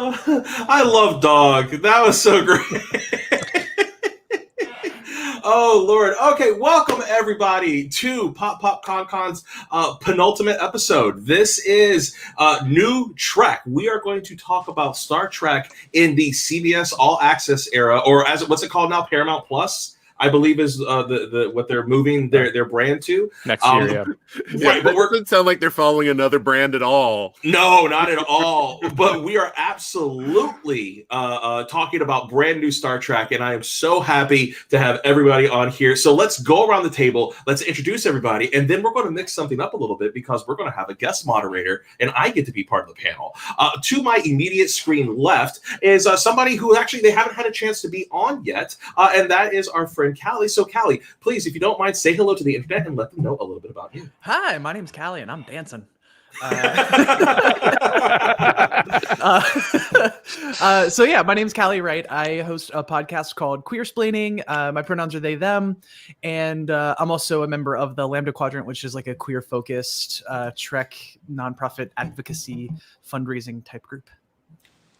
I love Dog. That was so great. Oh, Lord. Okay, welcome everybody to Pop Con Con's penultimate episode. This is NuTrek. We are going to talk about Star Trek in the CBS All Access era, or what's it called now? Paramount Plus, I believe is the what they're moving their brand to next year. Yeah, right. But it doesn't sound like they're following another brand at all. No, not at all. But we are absolutely talking about brand new Star Trek, and I am so happy to have everybody on here. So let's go around the table. Let's introduce everybody, and then we're going to mix something up a little bit because we're going to have a guest moderator, and I get to be part of the panel. To my immediate screen left is somebody who actually they haven't had a chance to be on yet, and that is our friend Callie. So Callie, please, if you don't mind, say hello to the internet and let them know a little bit about you. Hi, my name's Callie, and I'm dancing. So yeah, my name's Callie, Wright. I host a podcast called Queer Splaining. My pronouns are they, them. And I'm also a member of the Lambda Quadrant, which is like a queer focused Trek nonprofit advocacy fundraising type group.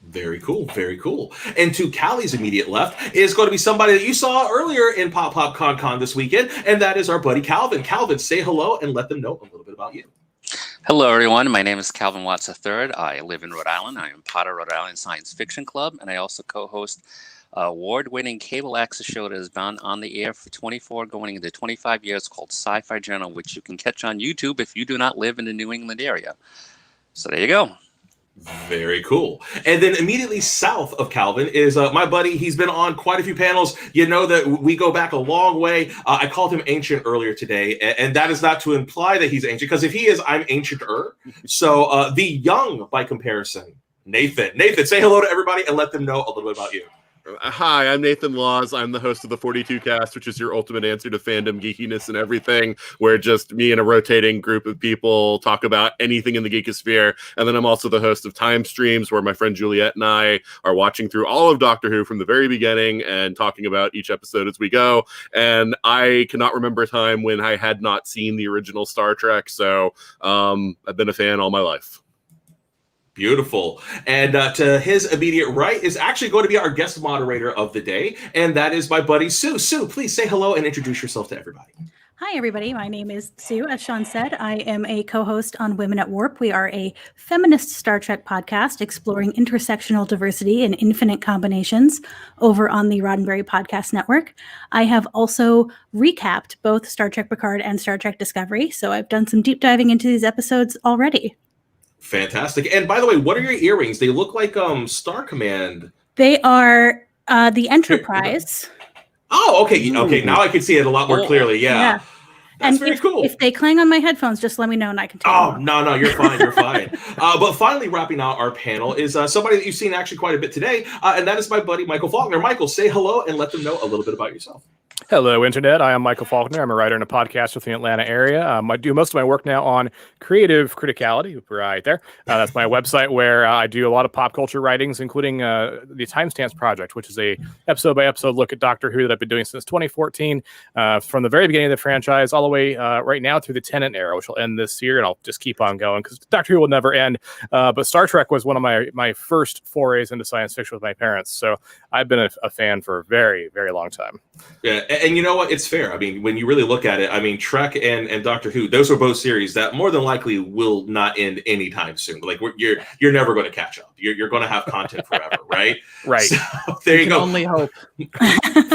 Very cool, very cool. And to Callie's immediate left is going to be somebody that you saw earlier in Pop Con Con this weekend, and that is our buddy Calvin. Calvin, say hello and let them know a little bit about you. Hello, everyone. My name is Calvin Watts III. I live in Rhode Island. I am part of Rhode Island Science Fiction Club, and I also co-host an award-winning cable access show that has been on the air for 24 going into 25 years called Sci-Fi Journal, which you can catch on YouTube if you do not live in the New England area. So there you go. Very cool. And then immediately south of Calvin is my buddy. He's been on quite a few panels. You know that we go back a long way. I called him ancient earlier today, and that is not to imply that he's ancient, because if he is, I'm ancienter. So the young, by comparison, Nathan. Nathan, say hello to everybody and let them know a little bit about you. Hi, I'm Nathan Laws. I'm the host of the 42 Cast, which is your ultimate answer to fandom geekiness and everything, where just me and a rotating group of people talk about anything in the geekosphere. And then I'm also the host of Time Streams, where my friend Juliet and I are watching through all of Doctor Who from the very beginning and talking about each episode as we go. And I cannot remember a time when I had not seen the original Star Trek, so I've been a fan all my life. Beautiful. And to his immediate right is actually going to be our guest moderator of the day, and that is my buddy Sue. Sue, please say hello and introduce yourself to everybody. Hi, everybody. My name is Sue. As Sean said, I am a co-host on Women at Warp. We are a feminist Star Trek podcast exploring intersectional diversity and infinite combinations over on the Roddenberry Podcast Network. I have also recapped both Star Trek Picard and Star Trek Discovery, so I've done some deep diving into these episodes already. Fantastic. And by the way, what are your earrings? They look like Star Command. They are the Enterprise. Oh, okay. Okay, now I can see it a lot more clearly. Yeah. That's very cool. If they clang on my headphones, just let me know and I can tell them. No, you're fine. You're fine. But finally, wrapping out our panel is somebody that you've seen actually quite a bit today, and that is my buddy Michael Faulkner. Michael, say hello and let them know a little bit about yourself. Hello, Internet. I am Michael Faulkner. I'm a writer and a podcast with the Atlanta area. I do most of my work now on Creative Criticality, right there. That's my website where I do a lot of pop culture writings, including the Timestamps Project, which is a episode-by-episode look at Doctor Who that I've been doing since 2014, from the very beginning of the franchise all the way right now through the Tennant era, which will end this year, and I'll just keep on going because Doctor Who will never end. But Star Trek was one of my first forays into science fiction with my parents, so I've been a fan for a very, very long time. Yeah, and you know what? It's fair. I mean, when you really look at it, I mean, Trek and Doctor Who, those are both series that more than likely will not end anytime soon. Like you're never going to catch up. You're going to have content forever, right? Right. So, there you go. Only hope.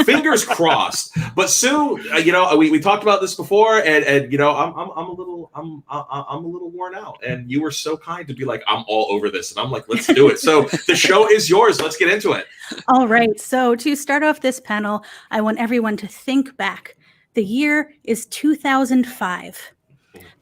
Fingers crossed. But Sue, we talked about this before, and I'm a little worn out. And you were so kind to be like, I'm all over this, and I'm like, let's do it. So the show is yours. Let's get into it. All right. So to start off this panel, I want everyone to think back. The year is 2005.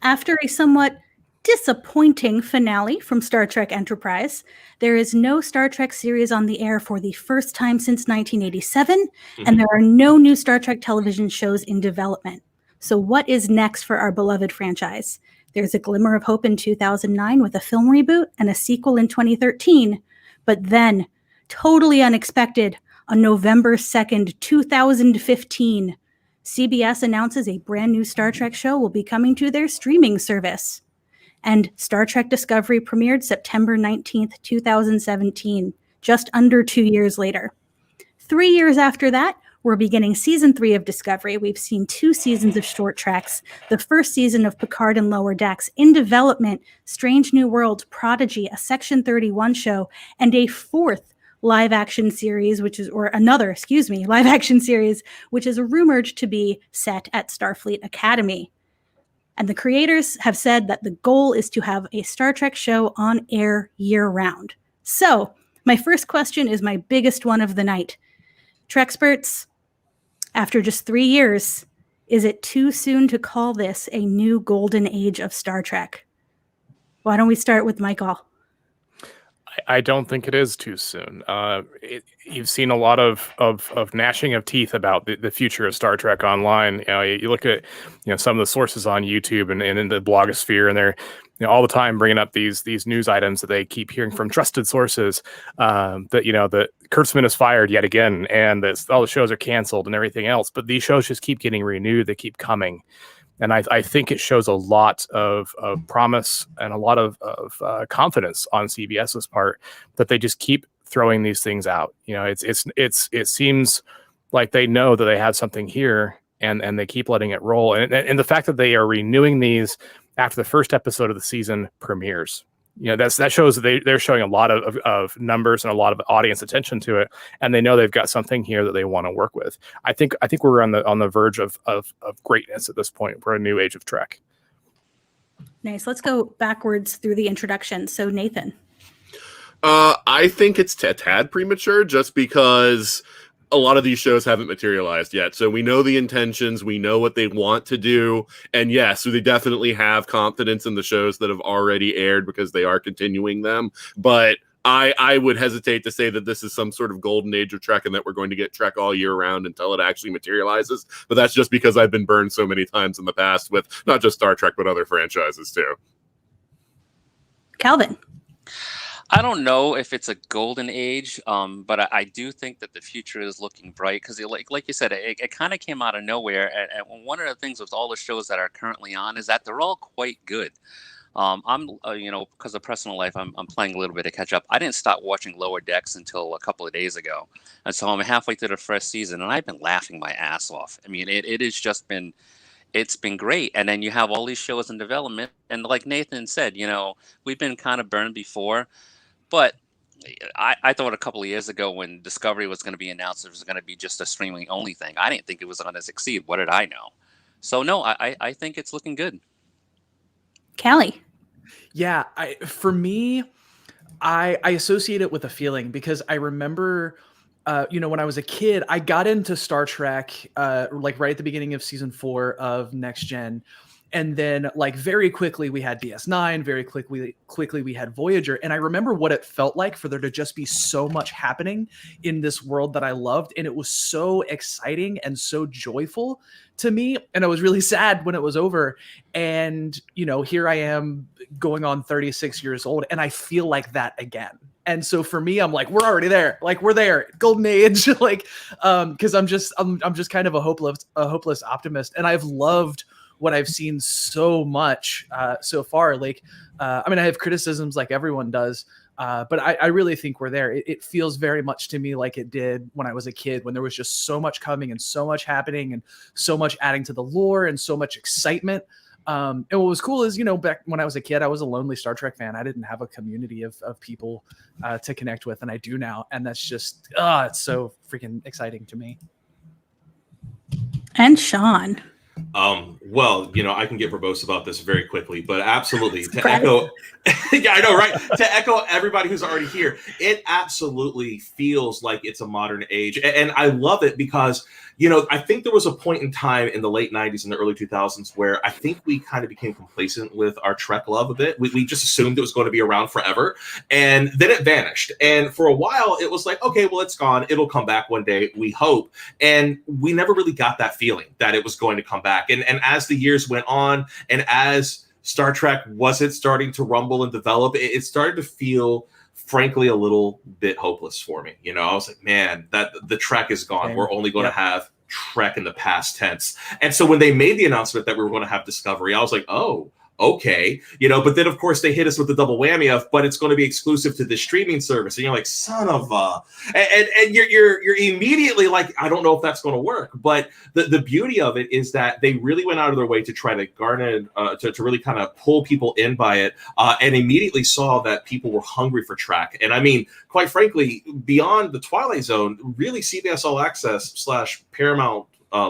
After a somewhat disappointing finale from Star Trek Enterprise, there is no Star Trek series on the air for the first time since 1987, and there are no new Star Trek television shows in development. So what is next for our beloved franchise? There's a glimmer of hope in 2009 with a film reboot and a sequel in 2013, but then, totally unexpected, on November 2nd, 2015, CBS announces a brand new Star Trek show will be coming to their streaming service. And Star Trek Discovery premiered September 19th, 2017, just under 2 years later. 3 years after that, we're beginning season 3 of Discovery. We've seen 2 seasons of short tracks, the first season of Picard and Lower Decks, In Development, Strange New Worlds, Prodigy, a Section 31 show, and a 4th live action series, which is rumored to be set at Starfleet Academy. And the creators have said that the goal is to have a Star Trek show on air year-round. So, my first question is my biggest one of the night. Treksperts, after just 3 years, is it too soon to call this a new golden age of Star Trek? Why don't we start with Michael? I don't think it is too soon. You've seen a lot of gnashing of teeth about the future of Star Trek online. You look at some of the sources on YouTube and in the blogosphere, and they're all the time bringing up these news items that they keep hearing from trusted sources that that Kurtzman is fired yet again, and that all the shows are canceled and everything else. But these shows just keep getting renewed; they keep coming. And I think it shows a lot of promise and a lot of confidence on CBS's part that they just keep throwing these things out. It seems like they know that they have something here, and they keep letting it roll. And the fact that they are renewing these after the first episode of the season premieres, that shows that they're showing a lot of numbers and a lot of audience attention to it, and they know they've got something here that they want to work with. I think we're on the verge of greatness at this point. We're a new age of Trek. Nice. Let's go backwards through the introduction. So Nathan. I think it's a tad premature, just because a lot of these shows haven't materialized yet. So we know the intentions, we know what they want to do. And yes, so they definitely have confidence in the shows that have already aired because they are continuing them. But I would hesitate to say that this is some sort of golden age of Trek and that we're going to get Trek all year round until it actually materializes. But that's just because I've been burned so many times in the past with not just Star Trek, but other franchises too. Calvin. I don't know if it's a golden age, but I do think that the future is looking bright because, like you said, it kind of came out of nowhere. And one of the things with all the shows that are currently on is that they're all quite good. I'm, because of personal life, I'm playing a little bit of catch up. I didn't stop watching Lower Decks until a couple of days ago, and so I'm halfway through the first season, and I've been laughing my ass off. I mean, it has just been. It's been great. And then you have all these shows in development, and like Nathan said, we've been kind of burned before. But I thought a couple of years ago when Discovery was going to be announced, it was going to be just a streaming only thing. I didn't think it was going to succeed. What did I know? So, no, I think it's looking good. Callie. Yeah, for me, I associate it with a feeling because I remember, when I was a kid, I got into Star Trek like right at the beginning of season 4 of Next Gen. And then like very quickly we had DS9, very quickly we had Voyager. And I remember what it felt like for there to just be so much happening in this world that I loved. And it was so exciting and so joyful to me. And I was really sad when it was over. And, here I am going on 36 years old and I feel like that again. And so for me, I'm like, we're already there. Like we're there, golden age. Like, cause I'm just kind of a hopeless optimist. And I've loved what I've seen so much so far. Like, I have criticisms like everyone does, but I really think we're there. It feels very much to me like it did when I was a kid, when there was just so much coming and so much happening and so much adding to the lore and so much excitement. And what was cool is, back when I was a kid, I was a lonely Star Trek fan. I didn't have a community of people to connect with, and I do now. And that's just, it's so freaking exciting to me. And Sean. Well, I can get verbose about this very quickly, but absolutely to echo, yeah, I know, right? To echo everybody who's already here, it absolutely feels like it's a modern age. And I love it because, I think there was a point in time in the late 90s and the early 2000s where I think we kind of became complacent with our Trek love a bit. We just assumed it was going to be around forever. And then it vanished. And for a while, it was like, okay, well, it's gone. It'll come back one day, we hope. And we never really got that feeling that it was going to come back. And as the years went on and as Star Trek wasn't starting to rumble and develop, it started to feel, frankly, a little bit hopeless for me. I was like, man, that the Trek is gone. We're only going to have Trek in the past tense. And so when they made the announcement that we were going to have Discovery, I was like, oh, okay, but then of course they hit us with the double whammy of, but it's going to be exclusive to the streaming service, and you're like, son of a, and you're immediately like, I don't know if that's going to work. But the beauty of it is that they really went out of their way to try to garner, to really kind of pull people in by it, and immediately saw that people were hungry for Trek. And I mean, quite frankly, beyond the Twilight Zone, really CBS All Access / Paramount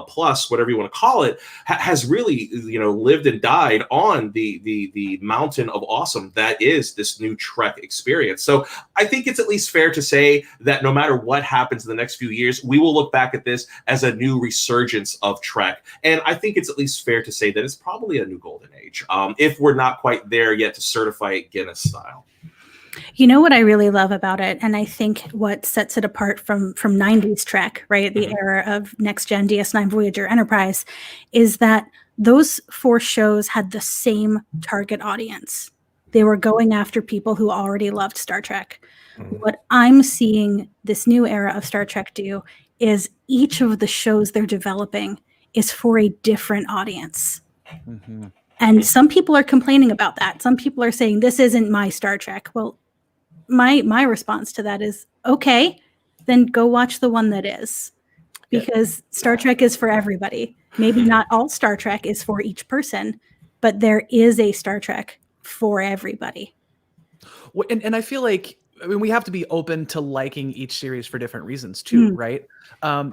Plus, whatever you want to call it, has really lived and died on the mountain of awesome that is this new Trek experience. So I think it's at least fair to say that no matter what happens in the next few years, we will look back at this as a new resurgence of Trek. And I think it's at least fair to say that it's probably a new golden age, if we're not quite there yet to certify it Guinness style. You know what I really love about it, and I think what sets it apart from 90s Trek, right, the era of Next Gen, DS9, Voyager, Enterprise, is that those 4 shows had the same target audience. They were going after people who already loved Star Trek. What I'm seeing this new era of Star Trek do is each of the shows they're developing is for a different audience. And some people are complaining about that. Some people are saying, this isn't my Star Trek. Well, my response to that is, okay, then go watch the one that is. Because Star Trek is for everybody. Maybe not all Star Trek is for each person, but there is a Star Trek for everybody. Well, and I feel like, I mean, we have to be open to liking each series for different reasons too, right?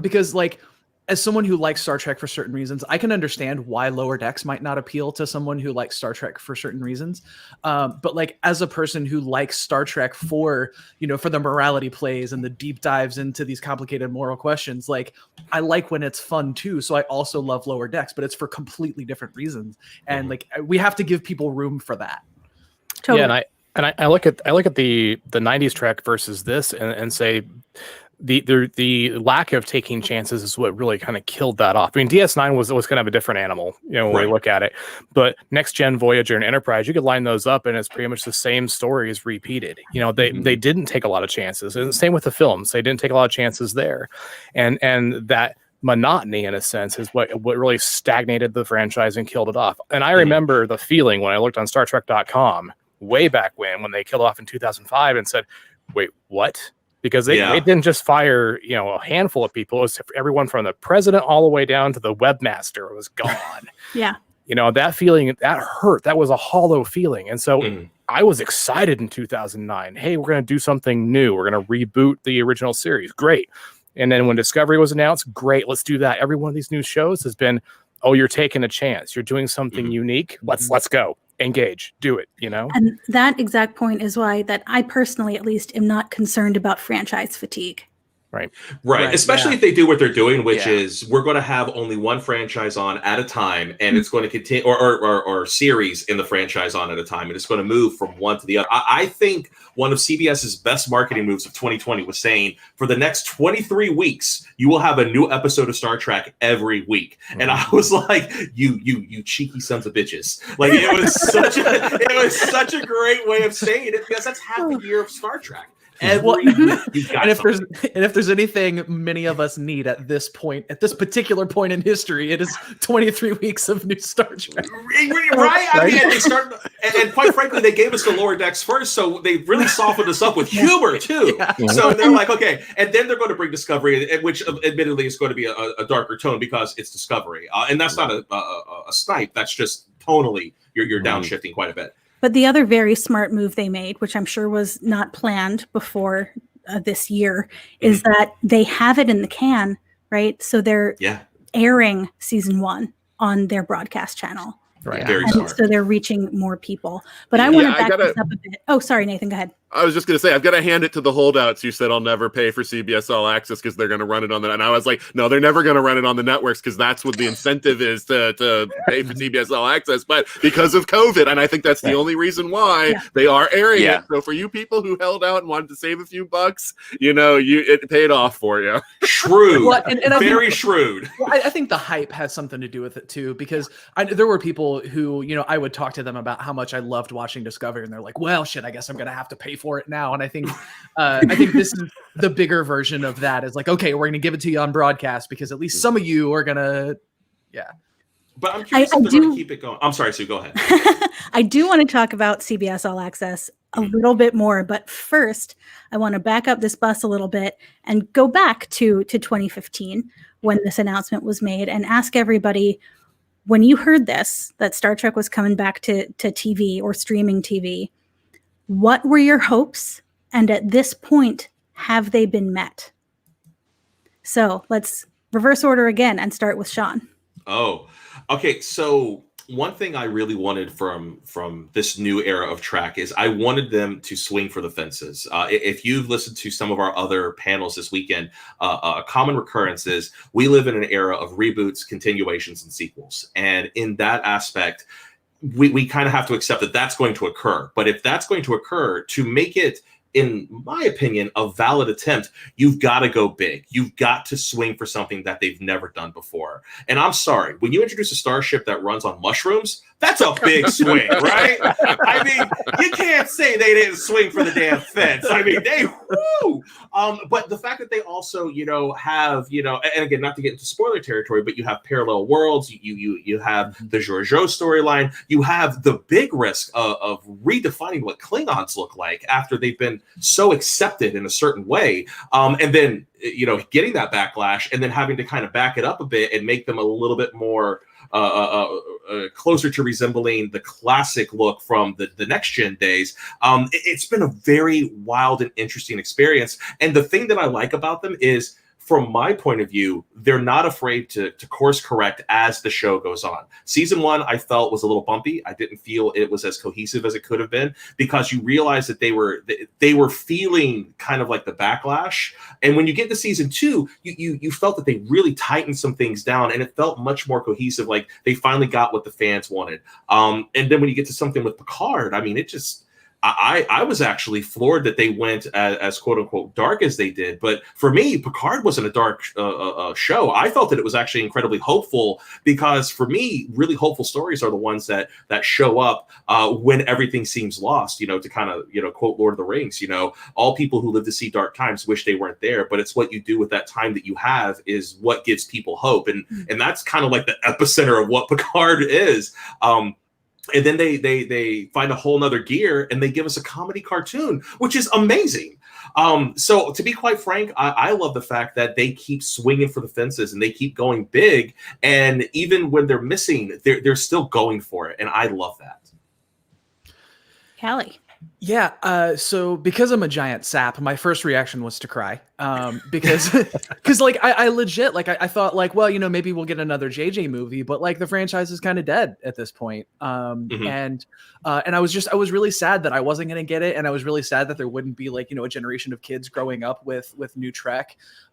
Because like, as someone who likes Star Trek for certain reasons, I can understand why Lower Decks might not appeal to someone who likes Star Trek for certain reasons. But like, as a person who likes Star Trek for the morality plays and the deep dives into these complicated moral questions, like I like when it's fun too. So I also love Lower Decks, but it's for completely different reasons. And like, we have to give people room for that. Totally. Yeah, and I look at the 90s Trek versus this and say, the lack of taking chances is what really kind of killed that off. I mean, DS9 was kind of a different animal, when we look at it. But Next Gen, Voyager, and Enterprise, you could line those up, and it's pretty much the same stories repeated. They didn't take a lot of chances, and same with the films. They didn't take a lot of chances there, and that monotony, in a sense, is what really stagnated the franchise and killed it off. And I remember the feeling when I looked on StarTrek.com way back when they killed off in 2005 and said, "Wait, what?" Because they didn't just fire, a handful of people. It was everyone from the president all the way down to the webmaster was gone. Yeah. That feeling, that hurt. That was a hollow feeling. And so I was excited in 2009. Hey, we're going to do something new. We're going to reboot the original series. Great. And then when Discovery was announced, great, let's do that. Every one of these new shows has been, oh, you're taking a chance. You're doing something unique. Let's go. Engage, do it, And that exact point is why that I personally, at least, am not concerned about franchise fatigue. Right. Especially if they do what they're doing, which is we're going to have only one franchise on at a time, and it's going to continue, or series in the franchise on at a time, and it's going to move from one to the other. I think one of CBS's best marketing moves of 2020 was saying, for the next 23 weeks, you will have a new episode of Star Trek every week. And I was like, you cheeky sons of bitches. Like, it was such a great way of saying it, because that's half a year of Star Trek. And if there's anything many of us need at this point, at this particular point in history, it is 23 weeks of new Star Trek. Right? I mean, they started, and quite frankly, they gave us the Lower Decks first, so they really softened us up with humor too. Yeah. So they're like, okay, and then they're going to bring Discovery, which admittedly is going to be a darker tone because it's Discovery, and that's not a snipe. That's just tonally you're downshifting quite a bit. But the other very smart move they made, which I'm sure was not planned before this year, is that they have it in the can, right? So they're airing season 1 on their broadcast channel. Right. Very smart. So they're reaching more people. But I want to back this up a bit. Oh, sorry, Nathan, go ahead. I was just going to say, I've got to hand it to the holdouts who said I'll never pay for CBS All Access because they're going to run it on the. And I was like, no, they're never going to run it on the networks because that's what the incentive is to pay for CBS All Access. But because of COVID, and I think that's the only reason why they are airing it. So for you people who held out and wanted to save a few bucks, it paid off for you. Shrewd. Well, and very shrewd. Well, I think the hype has something to do with it too, because there were people who, I would talk to them about how much I loved watching Discovery, and they're like, well, shit, I guess I'm going to have to pay for it now. And I think this is the bigger version of that, is like, okay, we're going to give it to you on broadcast because at least some of you are going to, But I'm curious if they're going to keep it going. I'm sorry, Sue, go ahead. I do want to talk about CBS All Access a little bit more, but first I want to back up this bus a little bit and go back to 2015 when this announcement was made and ask everybody, when you heard this, that Star Trek was coming back to TV or streaming TV, what were your hopes? And at this point, have they been met? So let's reverse order again and start with Sean. Oh, okay. So one thing I really wanted from this new era of Trek is I wanted them to swing for the fences. If you've listened to some of our other panels this weekend, a common recurrence is we live in an era of reboots, continuations, and sequels. And in that aspect, we kind of have to accept that that's going to occur. But if that's going to occur, to make it, in my opinion, a valid attempt, you've got to go big. You've got to swing for something that they've never done before. And I'm sorry, when you introduce a starship that runs on mushrooms, that's a big swing, right? I mean, you can't say they didn't swing for the damn fence. I mean, they, woo! But the fact that they also, have, and again, not to get into spoiler territory, but you have parallel worlds, you have the Georgiou storyline, you have the big risk of redefining what Klingons look like after they've been so accepted in a certain way. And then, getting that backlash and then having to kind of back it up a bit and make them a little bit more closer to resembling the classic look from the next gen days. It's been a very wild and interesting experience. And the thing that I like about them is, from my point of view, they're not afraid to course correct as the show goes on. Season 1, I felt, was a little bumpy. I didn't feel it was as cohesive as it could have been, because you realize that they were feeling kind of like the backlash. And when you get to season 2, you felt that they really tightened some things down, and it felt much more cohesive. Like they finally got what the fans wanted. And then when you get to something with Picard, I mean, it just, I was actually floored that they went as quote unquote dark as they did. But for me, Picard wasn't a dark show. I felt that it was actually incredibly hopeful, because for me, really hopeful stories are the ones that show up when everything seems lost, to kind of, quote Lord of the Rings, all people who live to see dark times wish they weren't there, but it's what you do with that time that you have is what gives people hope. And that's kind of like the epicenter of what Picard is. And then they find a whole nother gear and they give us a comedy cartoon, which is amazing. So to be quite frank, I love the fact that they keep swinging for the fences and they keep going big. And even when they're missing, they're still going for it. And I love that. Callie. Yeah. So because I'm a giant sap, my first reaction was to cry. Because like I legit, like I thought like, well, maybe we'll get another JJ movie, but like the franchise is kind of dead at this point. And I was really sad that I wasn't going to get it. And I was really sad that there wouldn't be like, a generation of kids growing up with NuTrek.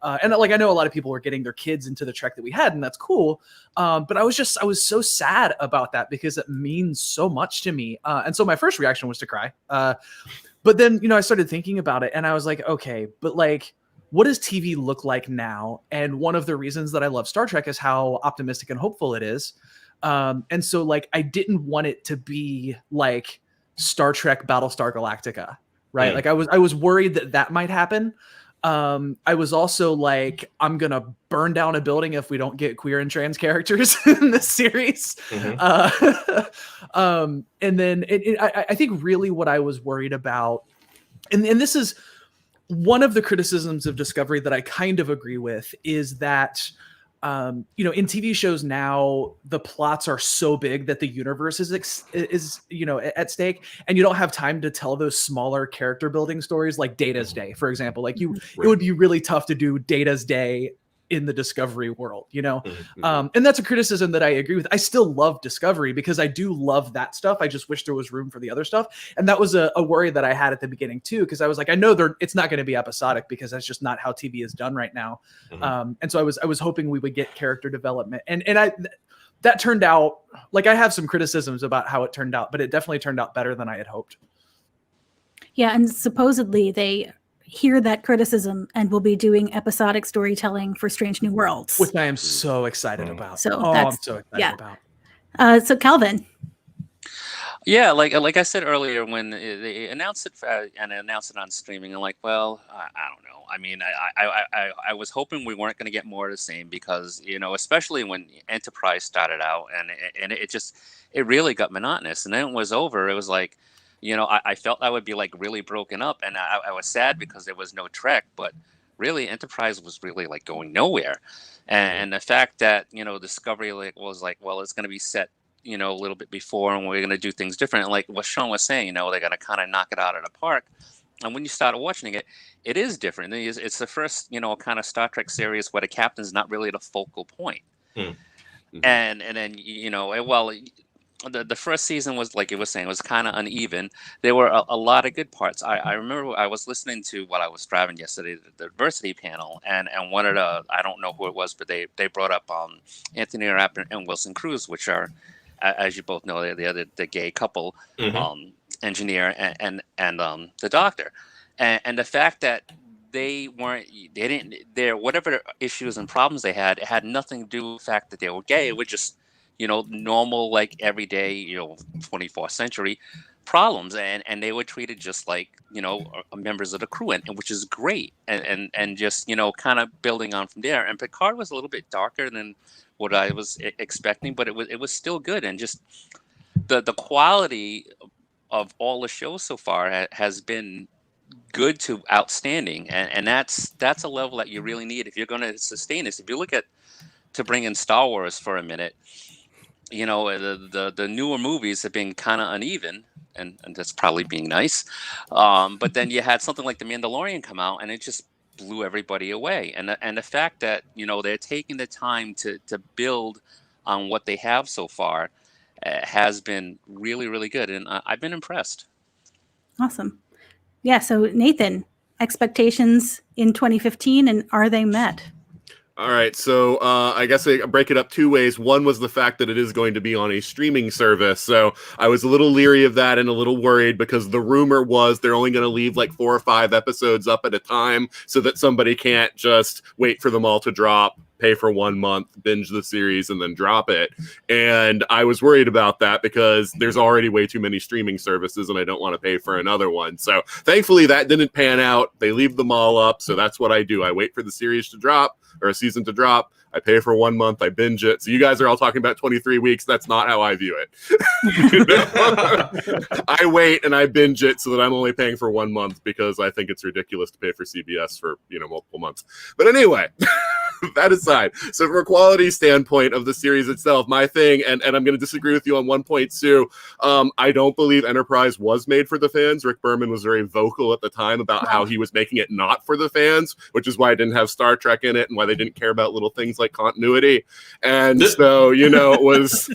And like, I know a lot of people were getting their kids into the Trek that we had, and that's cool. But I was so sad about that because it means so much to me. And so my first reaction was to cry. But then, I started thinking about it and I was like, okay, but like, what does TV look like now? And one of the reasons that I love Star Trek is how optimistic and hopeful it is. And so like, I didn't want it to be like Star Trek Battlestar Galactica, right? Like I was worried that might happen. I was also like, I'm going to burn down a building if we don't get queer and trans characters in this series. And then I think really what I was worried about, and this is one of the criticisms of Discovery that I kind of agree with, is that, in TV shows now, the plots are so big that the universe is at stake, and you don't have time to tell those smaller character building stories like Data's Day, for example. Like it would be really tough to do Data's Day in the Discovery world, and that's a criticism that I agree with. I still love Discovery because I do love that stuff. I just wish there was room for the other stuff. And that was a worry that I had at the beginning too, because I was like, I know it's not going to be episodic because that's just not how TV is done right now. And so I was hoping we would get character development, and that turned out, like, I have some criticisms about how it turned out, but it definitely turned out better than I had hoped. Yeah, and supposedly they hear that criticism and will be doing episodic storytelling for Strange New Worlds, which I am so excited about. So I'm so excited about. So Calvin. Yeah, like I said earlier, when they announced it and announced it on streaming, I'm like, well, I don't know. I mean, I was hoping we weren't going to get more of the same because especially when Enterprise started out and it really got monotonous, and then it was over. It was like, I felt I would be like really broken up, and I was sad because there was no Trek, but really Enterprise was really like going nowhere, and the fact that Discovery was like, well, it's going to be set a little bit before, and we're going to do things different. And like what Sean was saying, they're going to kind of knock it out of the park. And when you start watching it, it is different. It's the first, kind of Star Trek series where the captain's not really the focal point. Mm-hmm. And then, well, the first season was, like it was saying, was kind of uneven. There were a lot of good parts. I remember I was listening to, while I was driving yesterday, the diversity panel, and one of the, I don't know who it was, but they brought up Anthony Rapp and Wilson Cruz, which are, as you both know, they're the gay couple, engineer and the doctor, and the fact that whatever issues and problems they had, it had nothing to do with the fact that they were gay. It was just normal, like everyday 24th century problems, and they were treated just like members of the crew, and which is great, and just kind of building on from there. And Picard was a little bit darker than what I was expecting, but it was still good, and just the quality of all the shows so far has been good to outstanding, and that's a level that you really need if you're going to sustain this. If you look at, to bring in Star Wars for a minute, the newer movies have been kind of uneven, and that's probably being nice, but then you had something like The Mandalorian come out, and it just blew everybody away. And the fact that they're taking the time to build on what they have so far has been really, really good, and I've been impressed. Awesome. Yeah, so Nathan, expectations in 2015, and are they met? All right, so I guess I break it up two ways. One was the fact that it is going to be on a streaming service, so I was a little leery of that and a little worried because the rumor was they're only going to leave like 4 or 5 episodes up at a time so that somebody can't just wait for them all to drop, pay for 1 month, binge the series, and then drop it. And I was worried about that because there's already way too many streaming services and I don't want to pay for another one. So thankfully that didn't pan out. They leave them all up, so that's what I do. I wait for the series to drop, or a season to drop. I pay for 1 month, I binge it. So you guys are all talking about 23 weeks. That's not how I view it. I wait and I binge it so that I'm only paying for 1 month because I think it's ridiculous to pay for CBS for, multiple months. But anyway, that aside, so from a quality standpoint of the series itself, my thing, and I'm going to disagree with you on one point, Sue, I don't believe Enterprise was made for the fans. Rick Berman was very vocal at the time about how he was making it not for the fans, which is why I didn't have Star Trek in it and why they didn't care about little things like continuity. And so, it was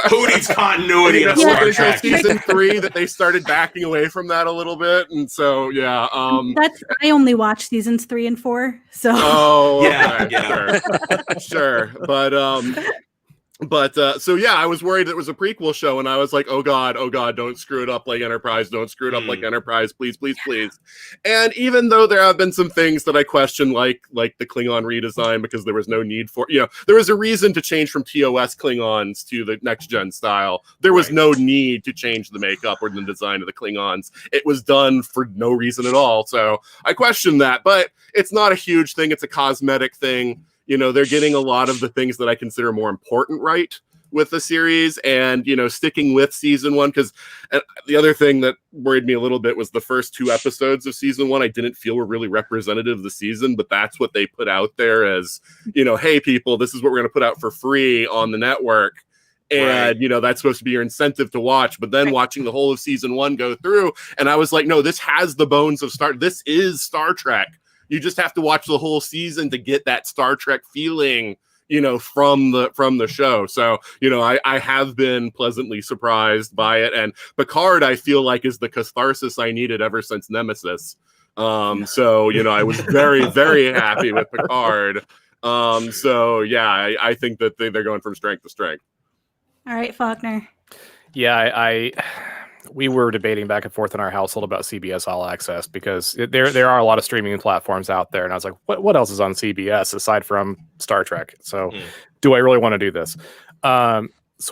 who needs continuity in a Star Trek? Season 3 that they started backing away from that a little bit. And so, yeah. I only watch seasons 3 and 4. So yeah. Sure. But so yeah, I was worried it was a prequel show, and I was like, oh god, don't screw it up like Enterprise, like Enterprise, please. And even though there have been some things that I question, like the Klingon redesign, because there was no need for, there was a reason to change from TOS Klingons to the next gen style. There was no need to change the makeup or the design of the Klingons. It was done for no reason at all. So I question that, but it's not a huge thing. It's a cosmetic thing. They're getting a lot of the things that I consider more important right with the series, and, sticking with season 1. Because the other thing that worried me a little bit was the first 2 episodes of season 1, I didn't feel were really representative of the season, but that's what they put out there as, hey, people, this is what we're going to put out for free on the network. And, that's supposed to be your incentive to watch. But then watching the whole of season 1 go through, and I was like, no, this has the bones of this is Star Trek. You just have to watch the whole season to get that Star Trek feeling, from the show. So, I have been pleasantly surprised by it. And Picard, I feel like, is the catharsis I needed ever since Nemesis. So, I was very, very happy with Picard. So, yeah, I think that they're going from strength to strength. All right, Faulkner. Yeah, we were debating back and forth in our household about CBS All Access because there are a lot of streaming platforms out there, and I was like, what else is on CBS aside from Star Trek? So, do I really want to do this?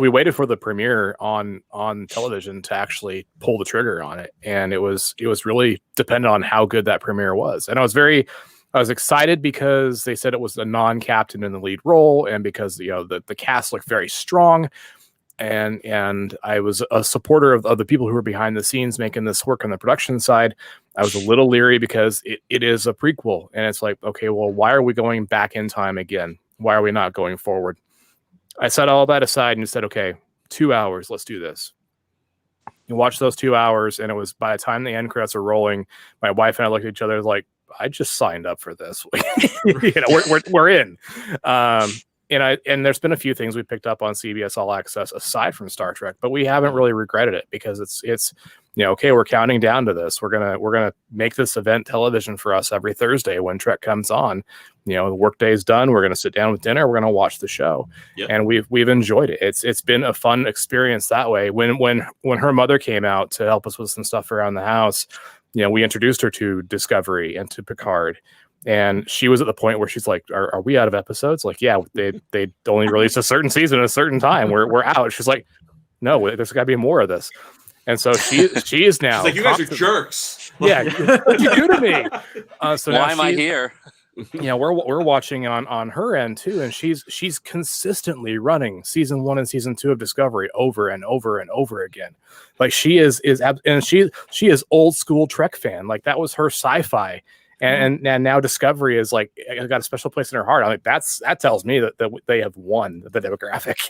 we waited for the premiere on television to actually pull the trigger on it, and it was really dependent on how good that premiere was. And I was excited because they said it was a non-captain in the lead role, and because the cast looked very strong, and I was a supporter of the people who were behind the scenes making this work on the production side. I was a little leery because it is a prequel, and it's like, okay, well, why are we going back in time again? Why are we not going forward? I set all that aside and said, okay, 2 hours, let's do this. You watch those 2 hours, and it was by the time the end credits are rolling, my wife and I looked at each other like, I just signed up for this. We're in. And there's been a few things we picked up on CBS All Access aside from Star Trek, but we haven't really regretted it because it's okay, we're counting down to this. We're gonna make this event television for us every Thursday when Trek comes on. The workday's done. We're gonna sit down with dinner. We're gonna watch the show, and we've enjoyed it. It's been a fun experience that way. When her mother came out to help us with some stuff around the house, we introduced her to Discovery and to Picard. And she was at the point where she's like, are we out of episodes? Like, yeah, they only released a certain season at a certain time. We're out. She's like, no, there's got to be more of this. And so she is now. She's like, you guys are jerks. Yeah, what you do to me? So why am I here? We're watching on her end too, and she's consistently running season 1 and season 2 of Discovery over and over and over again. Like she is old school Trek fan. Like that was her sci-fi. And now Discovery is like got a special place in her heart. I'm like, that tells me that they have won the demographic.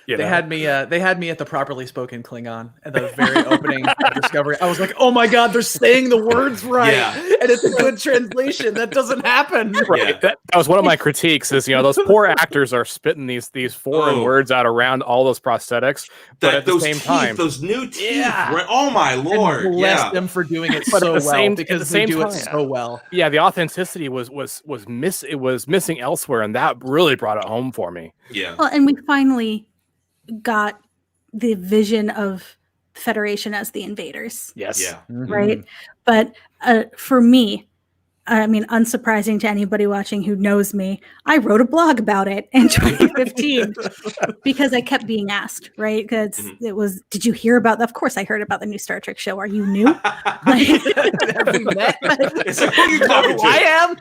They had me at the properly spoken Klingon at the very opening of Discovery. I was like, oh my god, they're saying the words right, and it's a good translation. That doesn't happen. Right. Yeah. That was one of my critiques. Is those poor actors are spitting these foreign words out around all those prosthetics, but at the same time, those new teeth. Right? Oh my lord! And bless them for doing it so well because they do it so well. Yeah, the authenticity was missing elsewhere, and that really brought it home for me. Yeah. Well, and we finally got the vision of Federation as the invaders. Yes. Yeah. Right. But for me, I mean, unsurprising to anybody watching who knows me, I wrote a blog about it in 2015 because I kept being asked, right? Because it was, did you hear about that? Of course I heard about the new Star Trek show. Are you new? It's like, who are you talking to? I am.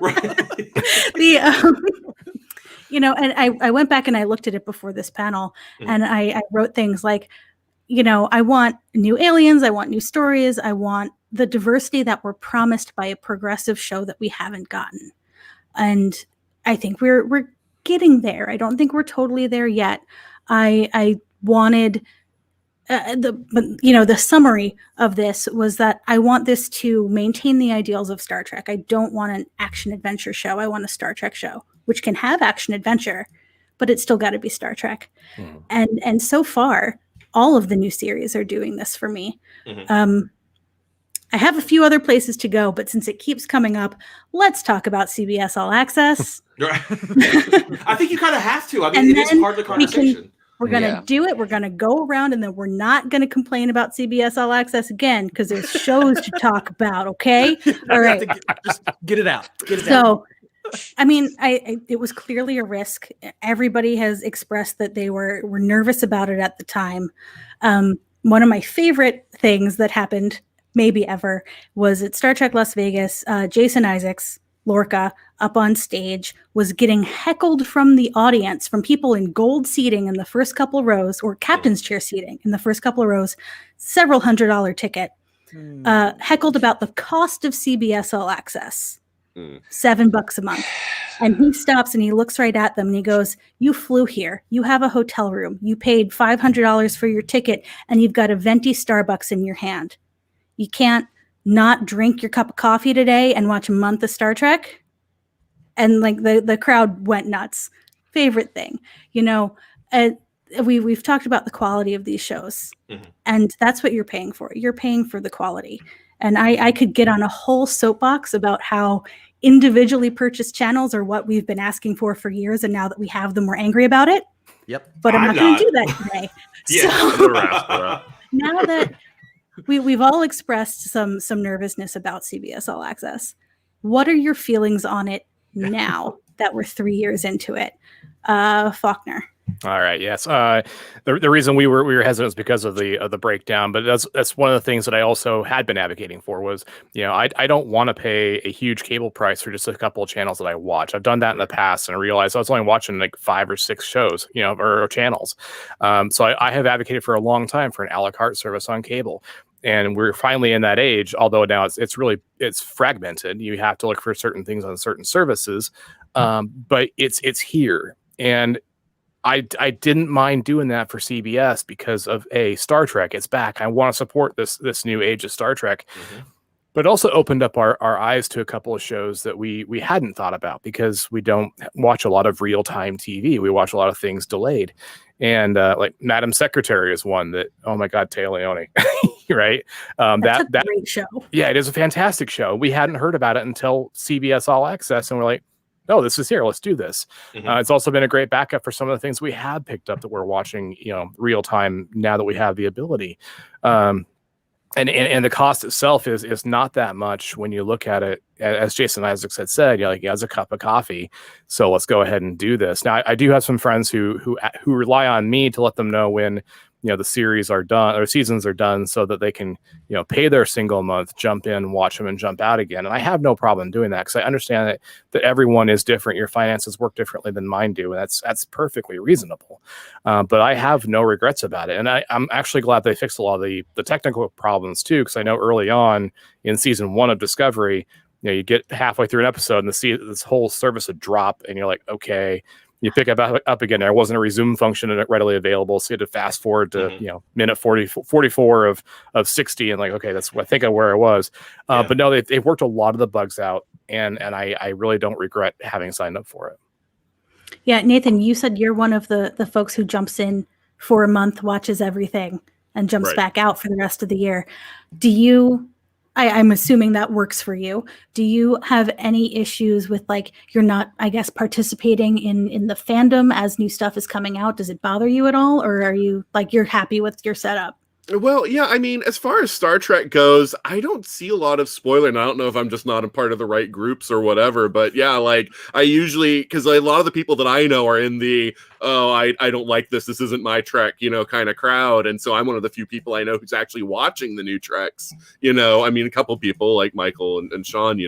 And I went back and I looked at it before this panel, and I wrote things like, I want new aliens, I want new stories, I want the diversity that we're promised by a progressive show that we haven't gotten. And I think we're getting there. I don't think we're totally there yet. I wanted the summary of this was that I want this to maintain the ideals of Star Trek. I don't want an action adventure show. I want a Star Trek show, which can have action adventure, but it's still got to be Star Trek. And so far, all of the new series are doing this for me. I have a few other places to go, but since it keeps coming up, let's talk about CBS All Access. I think you kind of have to. I mean, it is part of the conversation. We're going to do it. We're going to go around, and then we're not going to complain about CBS All Access again because there's shows to talk about, okay? All right. Just get it out. I mean, it was clearly a risk. Everybody has expressed that they were nervous about it at the time. One of my favorite things that happened maybe ever was at Star Trek Las Vegas. Jason Isaacs, Lorca, up on stage, was getting heckled from the audience, from people in gold seating in the first couple rows, or captain's chair seating in the first couple of rows, several $100 ticket, heckled about the cost of CBS All Access. $7 a month. And he stops and he looks right at them and he goes, you flew here. You have a hotel room. You paid $500 for your ticket and you've got a venti Starbucks in your hand. You can't not drink your cup of coffee today and watch a month of Star Trek. And like the crowd went nuts. Favorite thing, we've talked about the quality of these shows, and that's what you're paying for. You're paying for the quality. And I could get on a whole soapbox about how individually purchased channels are what we've been asking for years, and now that we have them, we're angry about it. Yep. But I'm not going to do that today. So now that we've all expressed some nervousness about CBS All Access, what are your feelings on it now that we're 3 years into it? Faulkner. All right. Yes. The reason we were hesitant is because of the breakdown, but that's one of the things that I also had been advocating for was, I don't want to pay a huge cable price for just a couple of channels that I watch. I've done that in the past, and I realized I was only watching like 5 or 6 shows, or channels. So I have advocated for a long time for an a la carte service on cable. And we're finally in that age, although now it's fragmented. You have to look for certain things on certain services, but it's here. And I didn't mind doing that for CBS because of Star Trek. It's back. I want to support this new age of Star Trek. Mm-hmm. But it also opened up our eyes to a couple of shows that we hadn't thought about because we don't watch a lot of real-time TV. We watch a lot of things delayed. And like Madam Secretary is one that, oh my God, Taya Leone, right? That's a great show. Yeah, it is a fantastic show. We hadn't heard about it until CBS All Access, and we're like, oh, this is here. Let's do this. Mm-hmm. It's also been a great backup for some of the things we have picked up that we're watching, real time now that we have the ability. And the cost itself is not that much when you look at it. As Jason Isaacs had said, it's a cup of coffee. So let's go ahead and do this. Now, I do have some friends who rely on me to let them know when the series are done or seasons are done so that they can pay their single month, jump in, watch them, and jump out again. And I have no problem doing that because I understand that everyone is different. Your finances work differently than mine do, and that's perfectly reasonable. But I have no regrets about it, and I'm actually glad they fixed a lot of the technical problems too, because I know early on in season 1 of Discovery, you get halfway through an episode and this whole service would drop, and you're like, okay. You pick up again. There wasn't a resume function readily available, so you had to fast forward to minute 44 of 60, and like, okay, that's I think where I was. But no, they've worked a lot of the bugs out, and I really don't regret having signed up for it. Yeah, Nathan, you said you're one of the folks who jumps in for a month, watches everything, and jumps back out for the rest of the year. Do you? I'm assuming that works for you. Do you have any issues with you're not, I guess, participating in the fandom as new stuff is coming out? Does it bother you at all? Or are you you're happy with your setup? Well, yeah, I mean, as far as Star Trek goes, I don't see a lot of spoiler, and I don't know if I'm just not a part of the right groups or whatever, but yeah, I usually, because a lot of the people that I know are in the, I don't like this isn't my Trek, kind of crowd, and so I'm one of the few people I know who's actually watching the new Treks, I mean, a couple people like Michael and Sean,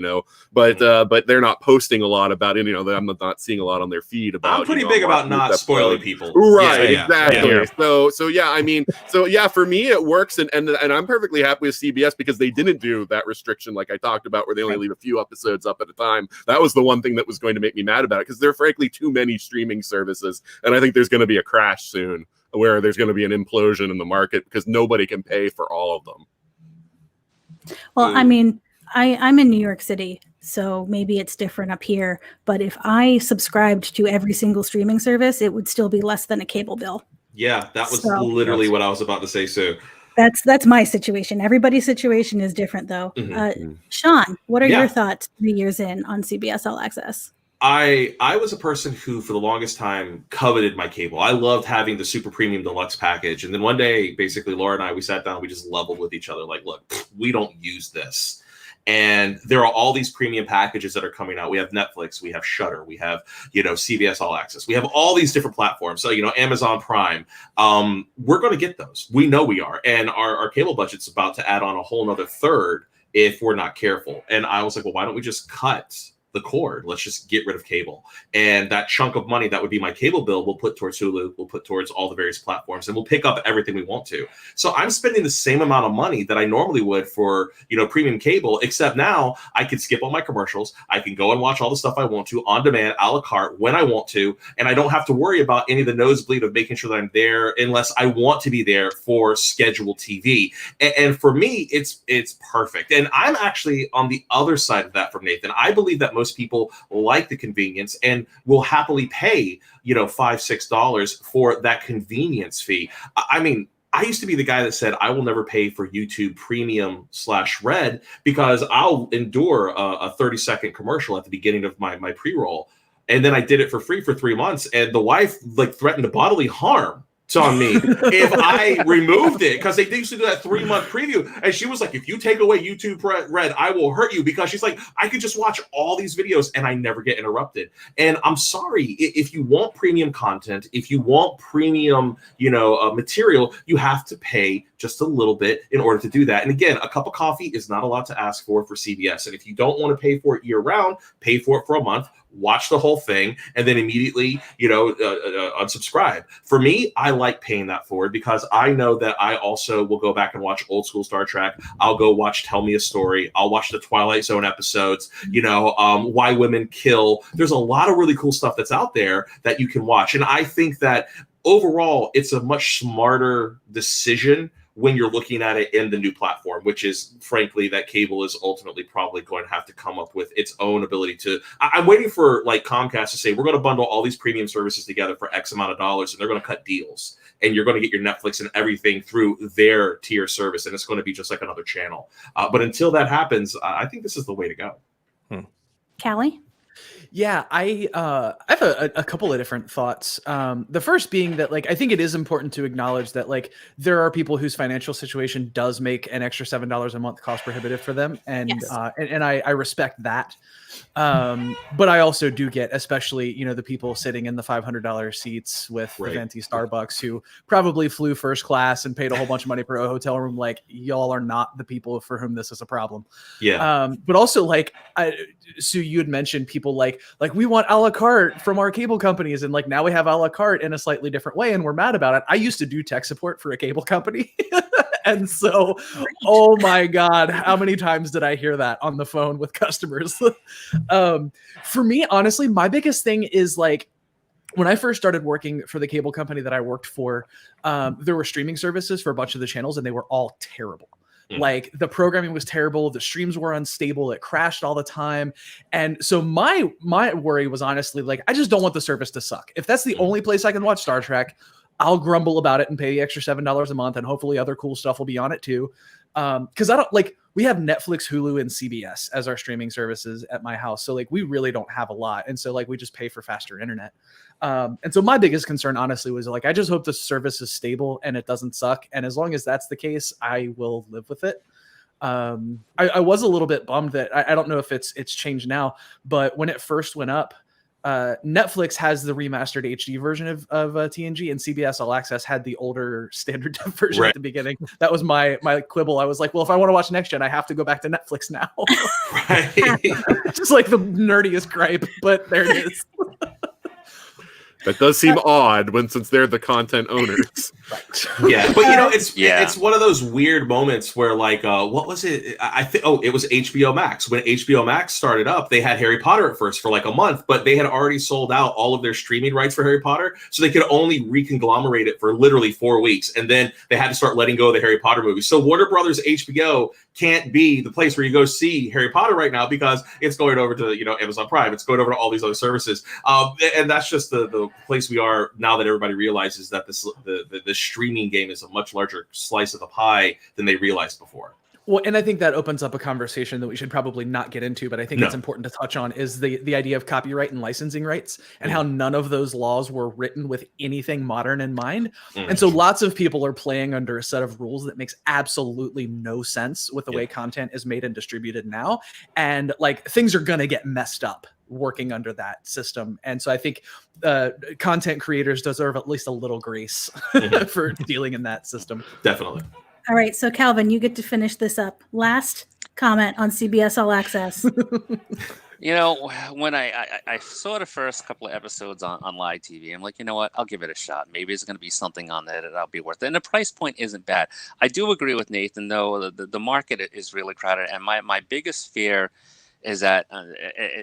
but they're not posting a lot about it, I'm not seeing a lot on their feed about. I'm pretty big about not spoiling people. Right, exactly. Yeah. So yeah, I mean, for me, it works, and I'm perfectly happy with CBS because they didn't do that restriction like I talked about where they only leave a few episodes up at a time. That was the one thing that was going to make me mad about it because there are frankly too many streaming services, and I think there's going to be a crash soon where there's going to be an implosion in the market because nobody can pay for all of them. Well, I mean, I'm in New York City, so maybe it's different up here, but if I subscribed to every single streaming service, it would still be less than a cable bill. Yeah, that was literally what I was about to say, Sue. That's my situation. Everybody's situation is different, though. Mm-hmm. Sean, what are your thoughts 3 years in on CBS All Access? I was a person who, for the longest time, coveted my cable. I loved having the super premium deluxe package. And then one day, basically, Laura and I, we sat down, we just leveled with each other. Like, look, we don't use this. And there are all these premium packages that are coming out. We have Netflix, we have Shudder, we have, CBS All Access. We have all these different platforms. So, Amazon Prime. We're going to get those. We know we are. And our cable budget's about to add on a whole nother third if we're not careful. And I was like, well, why don't we just cut the cord? Let's just get rid of cable. And that chunk of money that would be my cable bill, we'll put towards Hulu, we'll put towards all the various platforms, and we'll pick up everything we want to. So I'm spending the same amount of money that I normally would for, premium cable, except now I can skip all my commercials. I can go and watch all the stuff I want to on demand, a la carte, when I want to. And I don't have to worry about any of the nosebleed of making sure that I'm there unless I want to be there for scheduled TV. And for me, it's perfect. And I'm actually on the other side of that from Nathan. I believe that most people like the convenience and will happily pay, $5-6 for that convenience fee. I mean, I used to be the guy that said, I will never pay for YouTube Premium /Red because I'll endure a 30-second commercial at the beginning of my pre-roll. And then I did it for free for 3 months. And the wife threatened to bodily harm It's on me. If I removed it, because they used to do that 3-month preview, and she was like, if you take away YouTube Red, I will hurt you, because she's like, I could just watch all these videos and I never get interrupted. And I'm sorry, if you want premium content, if you want premium, material, you have to pay just a little bit in order to do that. And again, a cup of coffee is not a lot to ask for CBS. And if you don't want to pay for it year round, pay for it for a month, watch the whole thing, and then immediately, unsubscribe. For me, I like paying that forward, because I know that I also will go back and watch old school Star Trek. I'll go watch Tell Me a Story. I'll watch the Twilight Zone episodes, Why Women Kill. There's a lot of really cool stuff that's out there that you can watch. And I think that overall, it's a much smarter decision when you're looking at it in the new platform, which is, frankly, that cable is ultimately probably going to have to come up with its own ability to. I'm waiting for like Comcast to say, we're going to bundle all these premium services together for X amount of dollars, and they're going to cut deals, and you're going to get your Netflix and everything through their tier service, and it's going to be just like another channel. But until that happens, I think this is the way to go. Callie? Yeah, I have a couple of different thoughts. The first being that, like, I think it is important to acknowledge that, like, there are people whose financial situation does make an extra $7 a month cost prohibitive for them, and Yes. and I respect that. But I also do get, especially, the people sitting in the $500 seats with the venti Starbucks who probably flew first class and paid a whole bunch of money for a hotel room. Like, y'all are not the people for whom this is a problem. Yeah. But also, like, Sue, you had mentioned people like we want a la carte from our cable companies, and like now we have a la carte in a slightly different way, and we're mad about it. I used to do tech support for a cable company. And so, oh my God, how many times did I hear that on the phone with customers? For me, honestly, my biggest thing is, like, when I first started working for the cable company that I worked for, there were streaming services for a bunch of the channels, and they were all terrible. Like, the programming was terrible, the streams were unstable, it crashed all the time. And so my worry was, honestly, like, I just don't want the service to suck. If that's the only place I can watch Star Trek, I'll grumble about it and pay the extra $7 a month, and hopefully other cool stuff will be on it too. Because I don't, like, we have Netflix, Hulu, and CBS as our streaming services at my house. So, like, we really don't have a lot. And so, like, we just pay for faster internet. And so my biggest concern, honestly, was, like, I just hope the service is stable and it doesn't suck. And as long as that's the case, I will live with it. I was a little bit bummed that I don't know if it's changed now, but when it first went up, Netflix has the remastered HD version of TNG, and CBS All Access had the older standard version at the beginning. That was my quibble. I was like, well, if I want to watch Next Gen, I have to go back to Netflix now. Just like the nerdiest gripe, but there it is. That does seem odd since they're the content owners. Yeah, but it's one of those weird moments where, like, what was it? I think it was HBO Max. When HBO Max started up, they had Harry Potter at first for like a month, but they had already sold out all of their streaming rights for Harry Potter, so they could only reconglomerate it for literally 4 weeks, and then they had to start letting go of the Harry Potter movies. So Warner Brothers HBO can't be the place where you go see Harry Potter right now, because it's going over to Amazon Prime, it's going over to all these other services, and that's just the place we are now, that everybody realizes that the streaming game is a much larger slice of the pie than they realized before. Well, and I think that opens up a conversation that we should probably not get into, but I think it's important to touch on, is the idea of copyright and licensing rights, and how none of those laws were written with anything modern in mind. And so lots of people are playing under a set of rules that makes absolutely no sense with the way content is made and distributed now. And, like, things are going to get messed up working under that system. And so I think content creators deserve at least a little grace for dealing in that system. Definitely. All right, so Calvin, you get to finish this up. Last comment on CBS All Access. When I saw the first couple of episodes on live TV, I'm like, you know what? I'll give it a shot. Maybe it's going to be something on there that I'll be worth it. And the price point isn't bad. I do agree with Nathan, though. The market is really crowded. And my biggest fear is that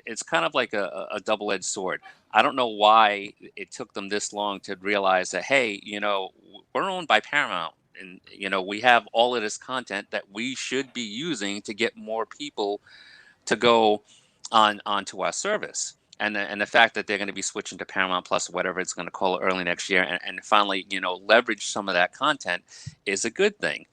it's kind of like a double-edged sword. I don't know why it took them this long to realize that, hey, we're owned by Paramount. And, we have all of this content that we should be using to get more people to go onto our service. And the fact that they're going to be switching to Paramount Plus, whatever it's going to call it, early next year, and finally, leverage some of that content is a good thing.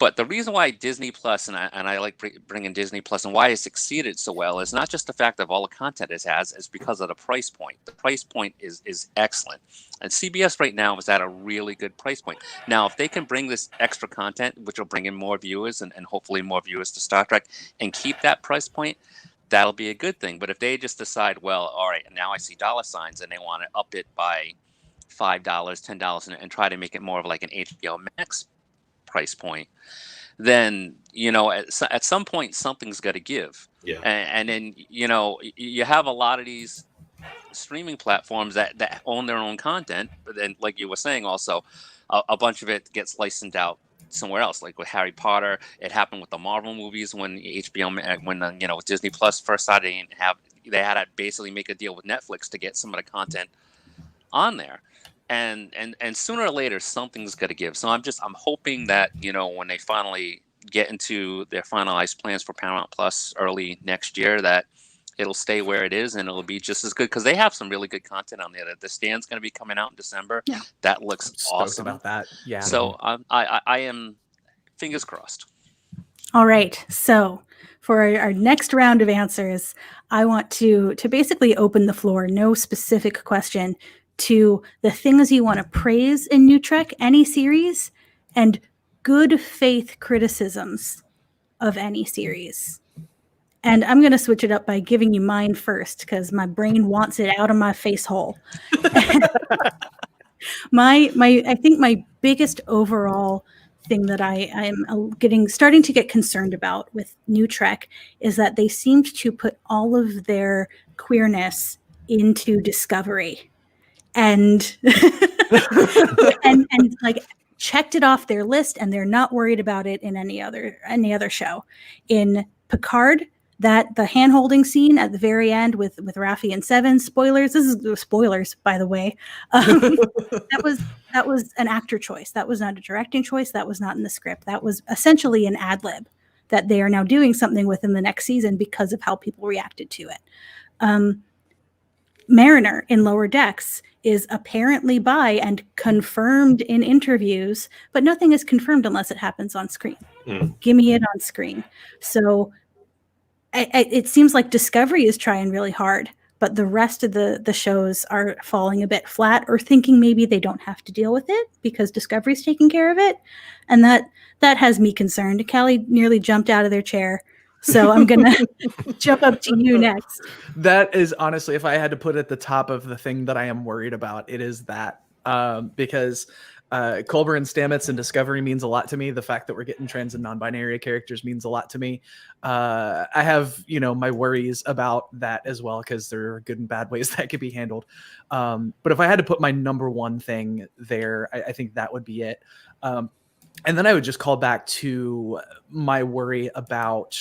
But the reason why Disney Plus, and I like bringing Disney Plus, and why it succeeded so well, is not just the fact of all the content it has, it's because of the price point. The price point is excellent. And CBS right now is at a really good price point. Now, if they can bring this extra content, which will bring in more viewers and hopefully more viewers to Star Trek, and keep that price point, that'll be a good thing. But if they just decide, well, all right, now I see dollar signs, and they want to up it by $5, $10, and try to make it more of like an HBO Max price point, then at some point something's got to give. Yeah. And then you have a lot of these streaming platforms that own their own content, but then, like you were saying, also a bunch of it gets licensed out somewhere else. Like with Harry Potter, it happened with the Marvel movies when Disney Plus first started. They had to basically make a deal with Netflix to get some of the content on there. And sooner or later something's got to give. So I'm hoping that when they finally get into their finalized plans for Paramount Plus early next year, that it'll stay where it is and it'll be just as good, because they have some really good content on there. The Stand's going to be coming out in December. Yeah. That looks awesome. About that, yeah. So I am fingers crossed. All right. So for our next round of answers, I want to basically open the floor, no specific question, to the things you want to praise in NuTrek, any series, and good faith criticisms of any series. And I'm going to switch it up by giving you mine first, because my brain wants it out of my face hole. I think my biggest overall thing that I am starting to get concerned about with NuTrek is that they seemed to put all of their queerness into Discovery. And and like checked it off their list, and they're not worried about it in any other show. In Picard, that the hand-holding scene at the very end with Raffi and Seven, spoilers. This is spoilers, by the way. That was an actor choice. That was not a directing choice. That was not in the script. That was essentially an ad lib that they are now doing something with in the next season because of how people reacted to it. Mariner in Lower Decks is apparently bi and confirmed in interviews, but nothing is confirmed unless it happens on screen. Give me it on screen. So it seems like Discovery is trying really hard, but the rest of the shows are falling a bit flat, or thinking maybe they don't have to deal with it because Discovery's taking care of it. And that has me concerned. Callie nearly jumped out of their chair. So I'm going to jump up to you next. That is honestly, if I had to put at the top of the thing that I am worried about, it is that because Culber and Stamets and Discovery means a lot to me. The fact that we're getting trans and non-binary characters means a lot to me. I have, my worries about that as well, because there are good and bad ways that could be handled. But if I had to put my number one thing there, I think that would be it. And then I would just call back to my worry about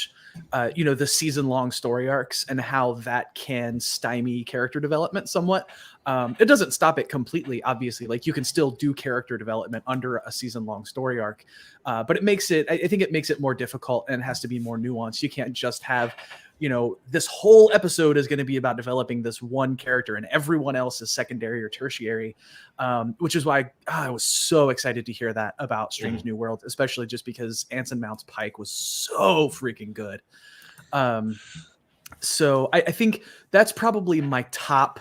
the season-long story arcs and how that can stymie character development somewhat. It doesn't stop it completely, obviously. Like, you can still do character development under a season-long story arc, but I think it makes it more difficult and has to be more nuanced. You can't just have, this whole episode is going to be about developing this one character and everyone else is secondary or tertiary, which is why I was so excited to hear that about Strange New World, especially just because Anson Mount's Pike was so freaking good. So I think that's probably my top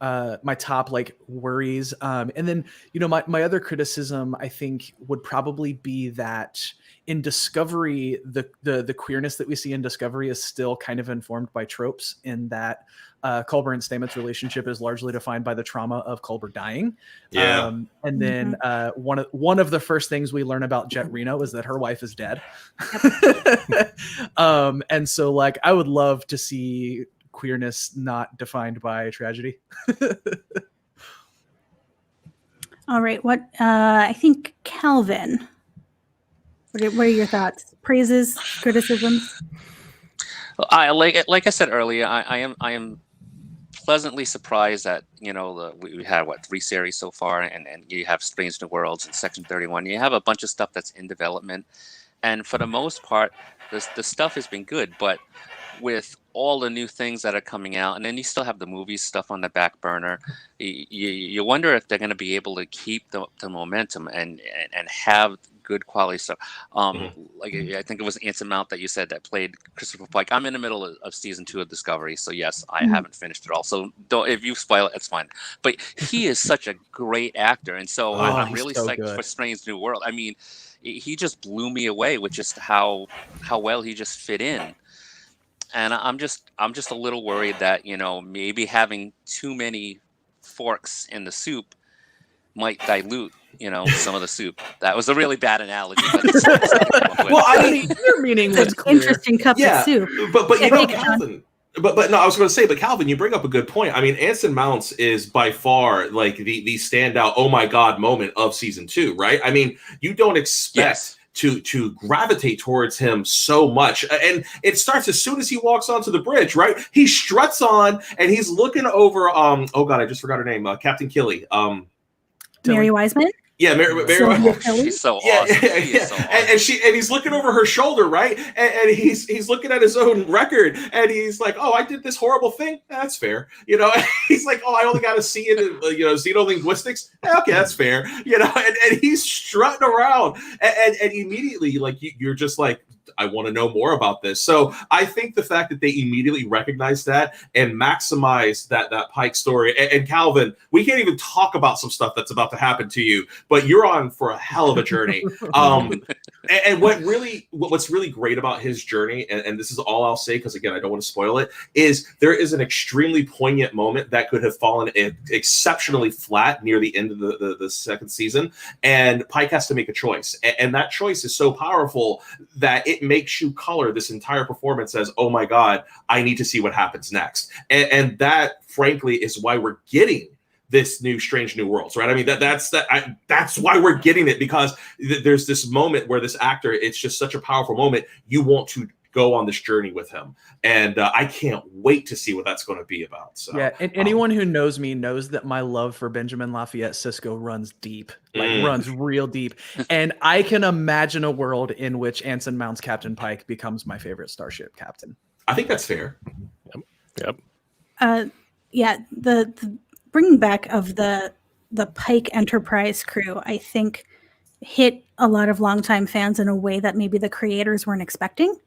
like worries. And then, my other criticism, I think, would probably be that in Discovery, the queerness that we see in Discovery is still kind of informed by tropes, in that Culber and Stamets' relationship is largely defined by the trauma of Culber dying. Yeah. And then one of the first things we learn about Jet Reno is that her wife is dead. And so, like, I would love to see queerness not defined by tragedy. All right. I think Calvin, what are your thoughts? Praises, criticisms? Like I said earlier, I am pleasantly surprised that we had 3 series so far, and you have Strange New Worlds and Section 31. You have a bunch of stuff that's in development, and for the most part, the stuff has been good. But with all the new things that are coming out, and then you still have the movie stuff on the back burner, you wonder if they're going to be able to keep the momentum and have good quality stuff. Like I think it was Anson Mount that you said that played Christopher Pike. I'm in the middle of season 2 of Discovery, so yes, I haven't finished it all. So don't, if you spoil it, it's fine. But he is such a great actor, and so I'm really so psyched good. for Strange New World. I mean, he just blew me away with just how well he just fit in. And I'm just a little worried that, you know, maybe having too many forks in the soup might dilute, you know, some of the soup. That was a really bad analogy. But Well, I mean, Your meaning was It's an clear. interesting cup yeah, of soup. but Yeah, you know, take it, John. Calvin. But no, I was going to say, but Calvin, you bring up a good point. I mean, Anson Mounts is by far like the standout, oh my God moment of season 2, right? I mean, you don't expect to gravitate towards him so much. And it starts as soon as he walks onto the bridge, right? He struts on and he's looking over, oh God, I just forgot her name, Captain Killy. Mary Wiseman. Yeah, Mary Sylvia Philly? she's so yeah, awesome. yeah, She is so awesome. And he's looking over her shoulder, right? And he's looking at his own record, and he's like, "Oh, I did this horrible thing. That's fair." You know, he's like, "Oh, I only got to see it in, you know, xenolinguistics. Okay, that's fair." You know, and he's strutting around, and immediately, like, you're just like, I want to know more about this. So I think the fact that they immediately recognized that and maximized that Pike story, and Calvin, we can't even talk about some stuff that's about to happen to you, but you're on for a hell of a journey. And what's really great about his journey, and this is all I'll say, because again, I don't want to spoil it, is there is an extremely poignant moment that could have fallen exceptionally flat near the end of the second season, and Pike has to make a choice, and that choice is so powerful that it makes you color this entire performance as, oh my God, I need to see what happens next. And that, frankly, is why we're getting this new Strange New Worlds, right? I mean, that's why we're getting it, because there's this moment where this actor, it's just such a powerful moment. You want to go on this journey with him, and I can't wait to see what that's going to be about. So Yeah, and anyone who knows me knows that my love for Benjamin Lafayette Sisko runs deep, runs real deep. And I can imagine a world in which Anson Mount's Captain Pike becomes my favorite starship captain. I think that's fair. Yep. Yeah, the bringing back of the Pike Enterprise crew, I think, hit a lot of longtime fans in a way that maybe the creators weren't expecting.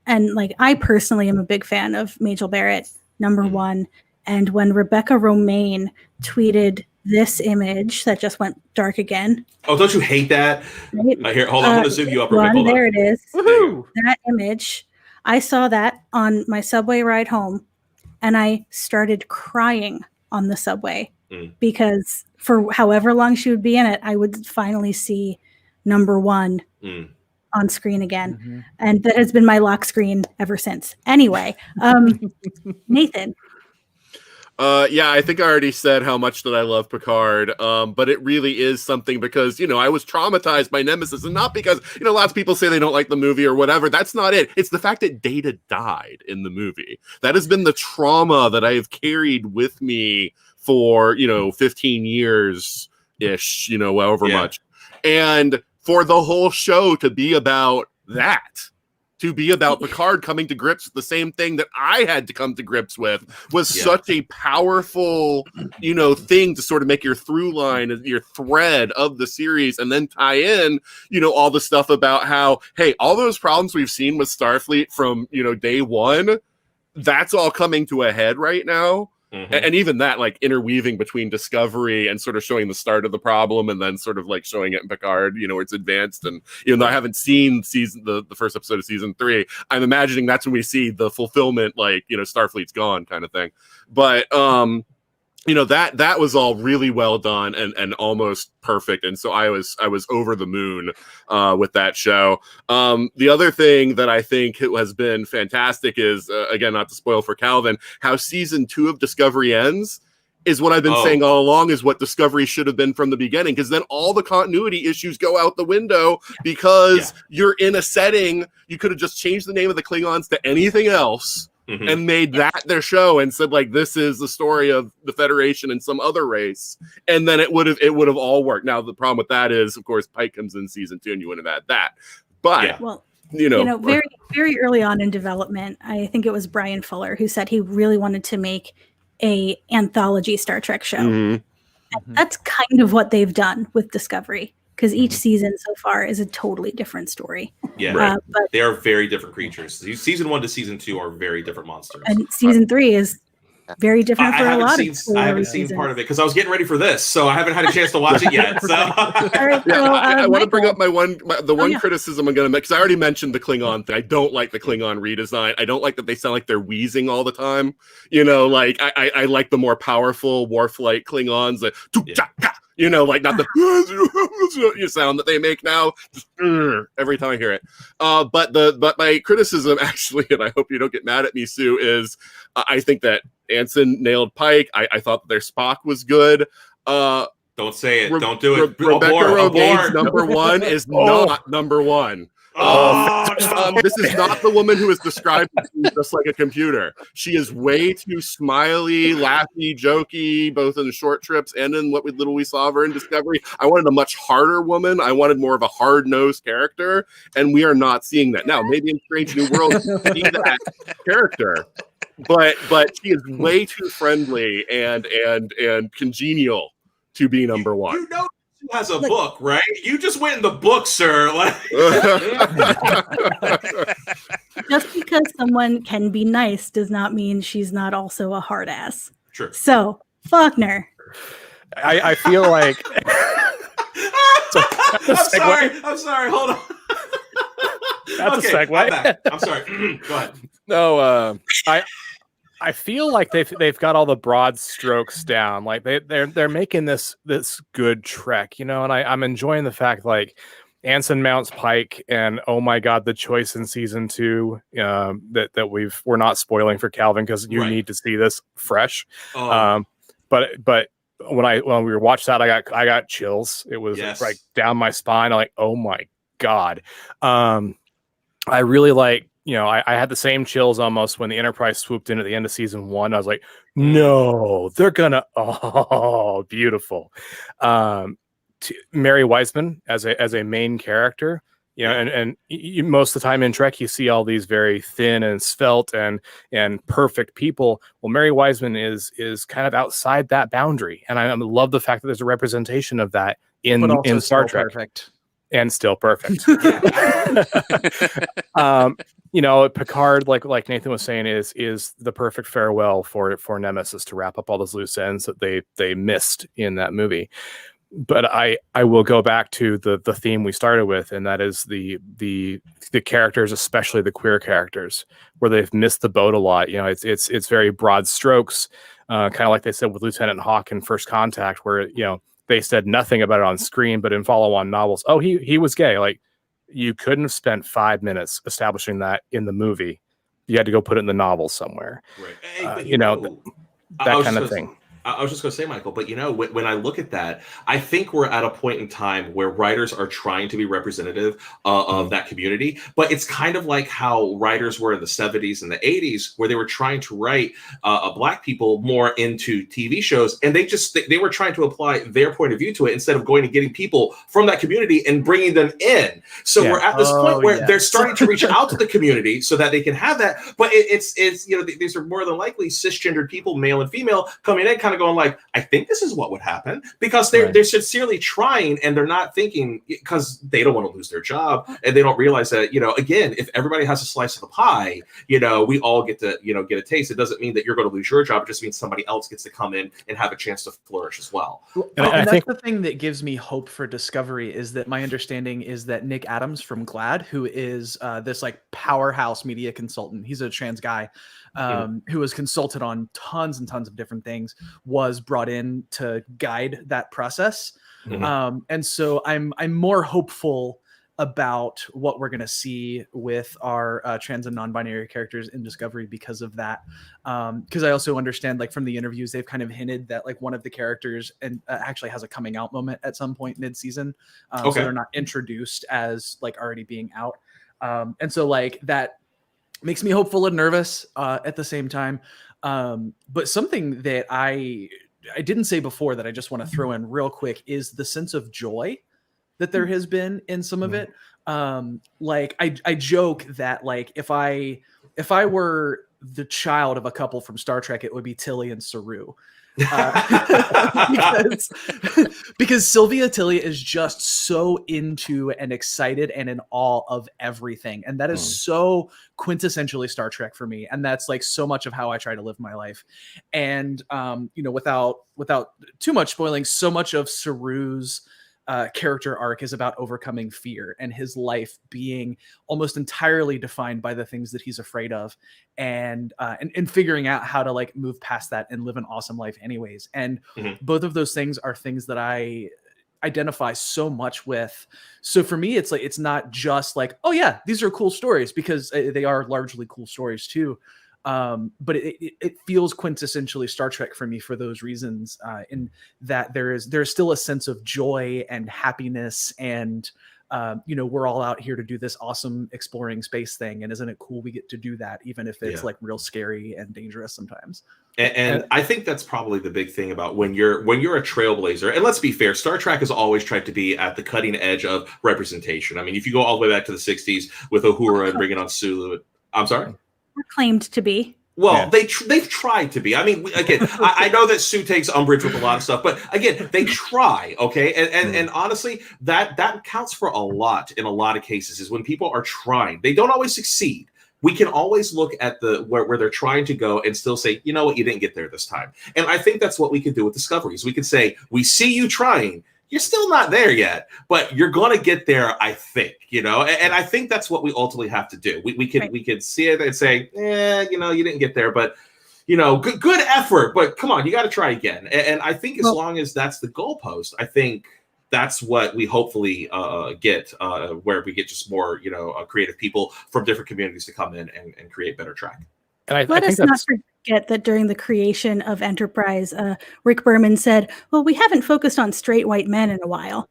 And like, I personally am a big fan of Majel Barrett, number one. And when Rebecca Romaine tweeted this image that just went dark again. Oh, don't you hate that? Right? Here, hold on. I'm going to zoom you up real quick. Hold on. There it is. Woohoo! That image, I saw that on my subway ride home, and I started crying on the subway because for however long she would be in it, I would finally see number one on screen again. And that has been my lock screen ever since. Anyway, Nathan. Yeah, I think I already said how much that I love Picard, but it really is something because, you know, I was traumatized by Nemesis, and not because, you know, lots of people say they don't like the movie or whatever. That's not it. It's the fact that Data died in the movie. That has been the trauma that I have carried with me for, you know, 15 years-ish, you know, however much. And for the whole show to be about that, to be about Picard coming to grips with the same thing that I had to come to grips with, was such a powerful, you know, thing to sort of make your through line, your thread of the series, and then tie in, you know, all the stuff about how, hey, all those problems we've seen with Starfleet from, you know, day one, that's all coming to a head right now. And even that, like, interweaving between Discovery and sort of showing the start of the problem and then sort of like showing it in Picard, you know, where it's advanced. And even though I haven't seen the first episode of season 3, I'm imagining that's when we see the fulfillment, like, you know, Starfleet's gone kind of thing. But, you know, that was all really well done and almost perfect. And so I was over the moon with that show. The other thing that I think has been fantastic is, again, not to spoil for Calvin, how season 2 of Discovery ends is what I've been saying all along is what Discovery should have been from the beginning, because then all the continuity issues go out the window because you're in a setting. You could have just changed the name of the Klingons to anything else. And made that their show and said, like, this is the story of the Federation and some other race, and then it would have all worked. Now the problem with that is, of course, Pike comes in season 2 and you wouldn't have had that. But you know, very, very early on in development, I think it was Brian Fuller who said he really wanted to make a anthology Star Trek show. And that's kind of what they've done with Discovery, because each season so far is a totally different story. Yeah, but they are very different creatures. Season 1 to season 2 are very different monsters. And season 3 is very different for a lot of I haven't seen part of it because I was getting ready for this, so I haven't had a chance to watch it yet. So, I want to bring up the one criticism I'm going to make, because I already mentioned the Klingon thing. I don't like the Klingon redesign. I don't like that they sound like they're wheezing all the time. Like I like the more powerful Worf-like Klingons, like not the sound that they make now. Just, every time I hear it. But my criticism, actually, and I hope you don't get mad at me, Sue, is I think that Anson nailed Pike. I thought that their Spock was good. Don't say it. Don't do it. Rebecca Romijn's number 1 is not number 1. This is not the woman who is described as just like a computer. She is way too smiley, laughy, jokey, both in short trips and in what little we saw of her in Discovery. I wanted a much harder woman. I wanted more of a hard-nosed character, and we are not seeing that now. Maybe in Strange New Worlds you see that character, but she is way too friendly and congenial to be number 1. You know she has a book, right? You just went in the book, sir. Just because someone can be nice does not mean she's not also a hard ass. True. So, Faulkner. I feel like I'm sorry. Hold on. That's a segue. I'm sorry. Go ahead. No, I feel like they've got all the broad strokes down. Like they're making this good Trek, and I'm enjoying the fact like Anson mounts Pike, and oh my god, the choice in season 2 that we're not spoiling for Calvin because you need to see this fresh. But when we watched that, I got chills. It was like down my spine. I'm like, oh my god. I really like. I had the same chills almost when the Enterprise swooped in at the end of season 1. I was like, no, they're gonna, beautiful. Mary Wiseman as a main character, and you, most of the time in Trek, you see all these very thin and svelte and perfect people. Well, Mary Wiseman is kind of outside that boundary. And I love the fact that there's a representation of that in Star Trek. Perfect. And still perfect. Picard, like Nathan was saying, is the perfect farewell for Nemesis to wrap up all those loose ends that they missed in that movie. But I will go back to the theme we started with, and that is the characters, especially the queer characters, where they've missed the boat a lot. It's very broad strokes, kind of like they said with Lieutenant Hawk in First Contact, where they said nothing about it on screen, but in follow-on novels, he was gay. Like, you couldn't have spent 5 minutes establishing that in the movie. You had to go put it in the novel somewhere. Right. That kind of thing. I was just going to say, Michael, but when I look at that, I think we're at a point in time where writers are trying to be representative of that community. But it's kind of like how writers were in the 70s and the 80s, where they were trying to write Black people more into TV shows. And they were trying to apply their point of view to it instead of going and getting people from that community and bringing them in. So we're at this point where they're starting to reach out to the community so that they can have that. But it's these are more than likely cisgendered people, male and female, coming in kind of going like, I think this is what would happen, because they're sincerely trying, and they're not thinking, because they don't want to lose their job, and they don't realize that, again, if everybody has a slice of the pie, we all get to get a taste. It doesn't mean that you're going to lose your job. It just means somebody else gets to come in and have a chance to flourish as well. And I think the thing that gives me hope for Discovery is that my understanding is that Nick Adams from GLAAD, who is this like powerhouse media consultant, he's a trans guy, who was consulted on tons and tons of different things, was brought in to guide that process. Mm-hmm. And so I'm more hopeful about what we're going to see with our trans and non-binary characters in Discovery because of that. Because I also understand, like, from the interviews, they've kind of hinted that like one of the characters actually has a coming out moment at some point mid-season. So they're not introduced as like already being out. And so like that makes me hopeful and nervous at the same time. But something that I didn't say before that I just want to throw in real quick is the sense of joy that there has been in some of it. Like I joke that like if I were the child of a couple from Star Trek, it would be Tilly and Saru. Because Sylvia Tilly is just so into and excited and in awe of everything, and that is so quintessentially Star Trek for me, and that's like so much of how I try to live my life. And without too much spoiling, so much of Saru's character arc is about overcoming fear and his life being almost entirely defined by the things that he's afraid of, and figuring out how to like move past that and live an awesome life anyways. And both of those things are things that I identify so much with. So for me, it's like, it's not just like, oh yeah, these are cool stories, because they are largely cool stories too. But it feels quintessentially Star Trek for me for those reasons, in that there's still a sense of joy and happiness, and we're all out here to do this awesome exploring space thing, and isn't it cool we get to do that, even if it's like real scary and dangerous sometimes. And I think that's probably the big thing about when you're a trailblazer. And let's be fair, Star Trek has always tried to be at the cutting edge of representation. I mean, if you go all the way back to the 60s with Uhura and bringing on Sulu, I'm sorry? We're claimed to be. Well, they've tried to be. I mean, again, I know that Sue takes umbrage with a lot of stuff, but again, they try, okay? And honestly, that counts for a lot in a lot of cases, is when people are trying. They don't always succeed. We can always look at where they're trying to go and still say, you know what, you didn't get there this time. And I think that's what we could do with Discoveries. We could say, we see you trying. You're still not there yet, but you're going to get there, I think, and I think that's what we ultimately have to do. We could see it and say, you didn't get there, but, good effort, but come on, you got to try again. And I think as long as that's the goalpost, I think that's what we hopefully get, where we get just more, creative people from different communities to come in and create better Trek. And Let us not forget that during the creation of Enterprise, Rick Berman said, well, we haven't focused on straight white men in a while.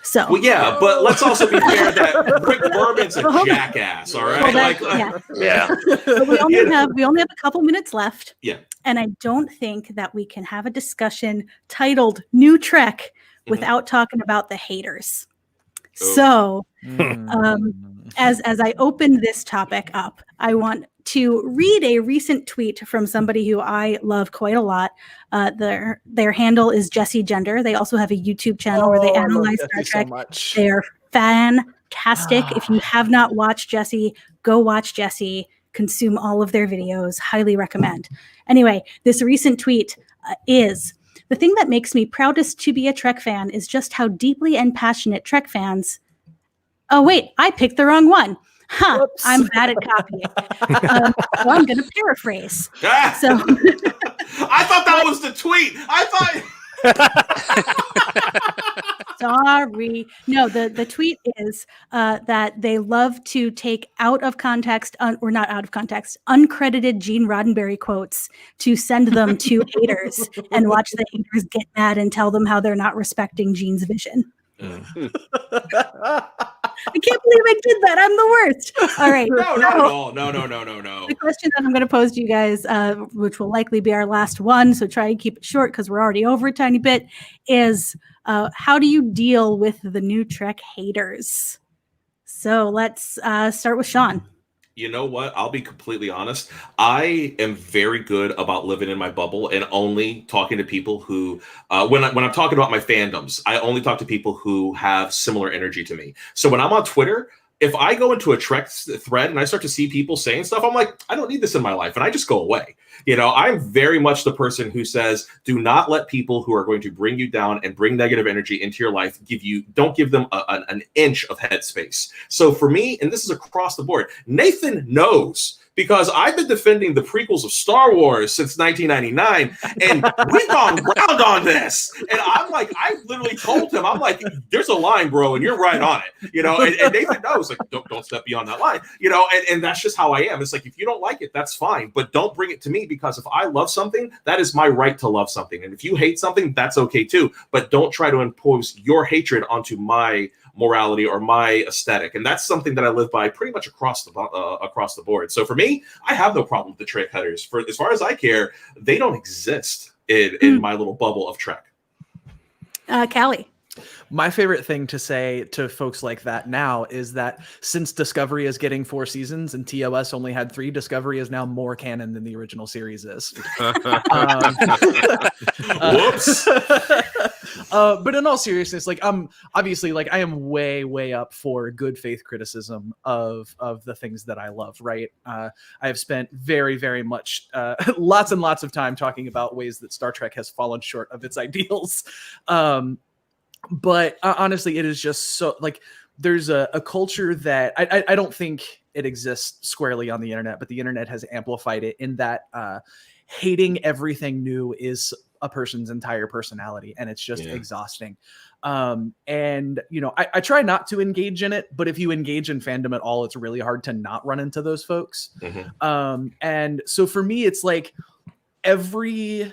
So, well, yeah, but let's also be fair that Rick Berman's a jackass, all right? But we only have a couple minutes left. Yeah. And I don't think that we can have a discussion titled NuTrek without talking about the haters. So, as I open this topic up, I want to read a recent tweet from somebody who I love quite a lot. Their handle is Jessie Gender. They also have a YouTube channel where they analyze Star Trek. So They're fantastic. If you have not watched Jessie, go watch Jessie. Consume all of their videos. Highly recommend. Anyway, this recent tweet is, the thing that makes me proudest to be a Trek fan is just how deeply and passionate Trek fans. Oh, wait, I picked the wrong one. Whoops. I'm bad at copying. So I'm going to paraphrase. So I thought that was the tweet. I thought. Sorry. No, the tweet is that they love to take out of context, or not out of context, uncredited Gene Roddenberry quotes to send them to haters and watch the haters get mad and tell them how they're not respecting Gene's vision. I can't believe I did that. I'm the worst. All right. No, not at all. No. The question that I'm going to pose to you guys, which will likely be our last one, so try and keep it short because we're already over a tiny bit, is how do you deal with the new Trek haters? So let's start with Sean. You know what? I'll be completely honest. I am very good about living in my bubble and only talking to people who, when I'm talking about my fandoms, I only talk to people who have similar energy to me. So when I'm on Twitter, if I go into a Trek thread and I start to see people saying stuff, I'm like, I don't need this in my life. And I just go away. I'm very much the person who says, do not let people who are going to bring you down and bring negative energy into your life don't give them an inch of headspace. So for me, and this is across the board, Nathan knows, because I've been defending the prequels of Star Wars since 1999, and we've gone round on this. And I'm like, I literally told him, I'm like, there's a line, bro, and you're right on it. And Nathan knows, like, don't step beyond that line. And that's just how I am. It's like, if you don't like it, that's fine, but don't bring it to me, because if I love something, that is my right to love something. And if you hate something, that's okay too. But don't try to impose your hatred onto my morality or my aesthetic. And that's something that I live by pretty much across the board. So for me, I have no problem with the Trek haters. For as far as I care, they don't exist in my little bubble of Trek. Callie. My favorite thing to say to folks like that now is that since Discovery is getting 4 seasons and TOS only had 3, Discovery is now more canon than the original series is. Whoops. But in all seriousness, like obviously like I am way up for good faith criticism of the things that I love, right? I have spent very much lots and lots of time talking about ways that Star Trek has fallen short of its ideals. But honestly, it is just so like there's a culture that I don't think it exists squarely on the internet, but the internet has amplified it in that hating everything new is a person's entire personality, and it's just exhausting. And you know, I try not to engage in it, but if you engage in fandom at all, it's really hard to not run into those folks. And so for me, it's like every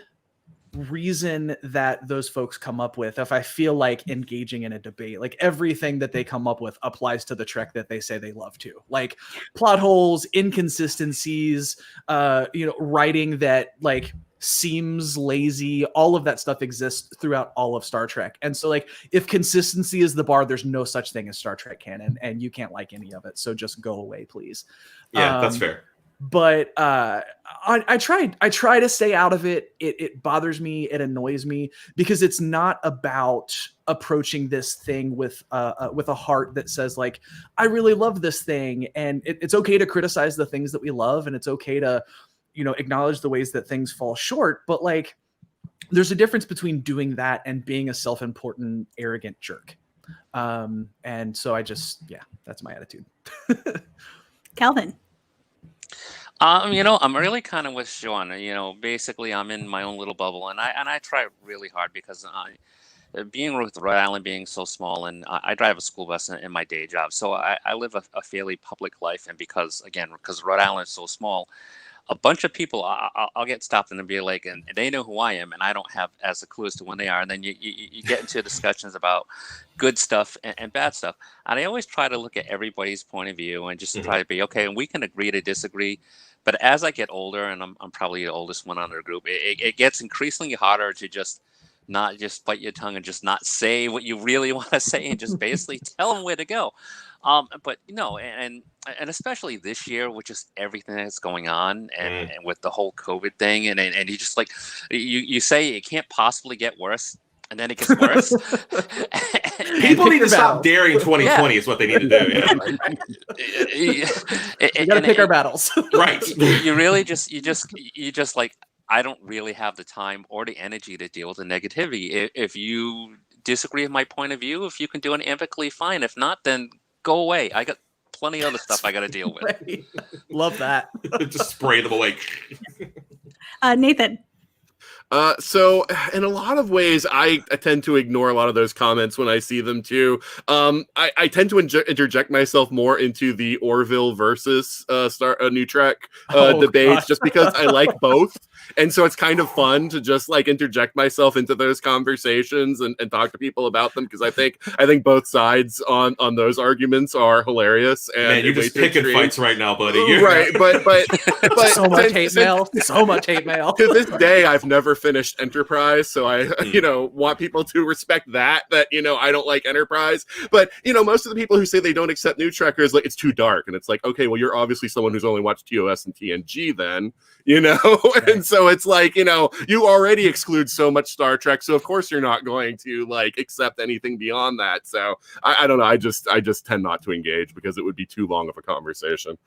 reason that those folks come up with, if I feel like engaging in a debate, like everything that they come up with applies to the Trek that they say they love to, like plot holes, inconsistencies, you know, writing that like seems lazy, all of that stuff exists throughout all of Star Trek. And so like if consistency is the bar, there's no such thing as Star Trek canon, and you can't like any of it, so just go away, please. Yeah, that's fair. But I try to stay out of it. It bothers me. It annoys me because it's not about approaching this thing with a heart that says like, I really love this thing. And it's okay to criticize the things that we love. And it's okay to, you know, acknowledge the ways that things fall short. But like, there's a difference between doing that and being a self-important, arrogant jerk. And so I just, that's my attitude. Calvin. You know, I'm really kind of with Sean. You know, basically, I'm in my own little bubble, and I try really hard because being with Rhode Island being so small, and I drive a school bus in my day job, so I live a fairly public life, and because Rhode Island is so small, a bunch of people I'll get stopped and be like, and they know who I am, and I don't have as a clue as to when they are, and then you get into discussions about good stuff and bad stuff, and I always try to look at everybody's point of view and just try to be okay, and we can agree to disagree. But as I get older, and I'm probably the oldest one on our group, it gets increasingly harder to just not just bite your tongue and just not say what you really want to say and just basically tell them where to go. But you know, and especially this year with just everything that's going on and with the whole COVID thing, and you just like you say it can't possibly get worse, and then it gets worse. People need to stop daring 2020 is what they need to do. We gotta pick our battles. Right. You really just like, I don't really have the time or the energy to deal with the negativity. If you disagree with my point of view, if you can do it amicably, fine. If not, then go away. I got plenty of other stuff I got to deal with. Right. Love that. Just spray them away. Nathan. So in a lot of ways, I tend to ignore a lot of those comments when I see them too. I tend to interject myself more into the Orville versus NuTrek debates, just because I like both. And so it's kind of fun to just like interject myself into those conversations and talk to people about them, because I think both sides on those arguments are hilarious. And man, you're just picking fights right now, buddy. Right, but so much hate mail. So much hate mail. To this day, I've never finished Enterprise, so I want people to respect that I don't like Enterprise. But most of the people who say they don't accept NuTrekkers, like, it's too dark, and it's like, okay, well, you're obviously someone who's only watched TOS and TNG then, and so it's like, you already exclude so much Star Trek, so of course you're not going to like accept anything beyond that. So I don't know, I just tend not to engage because it would be too long of a conversation.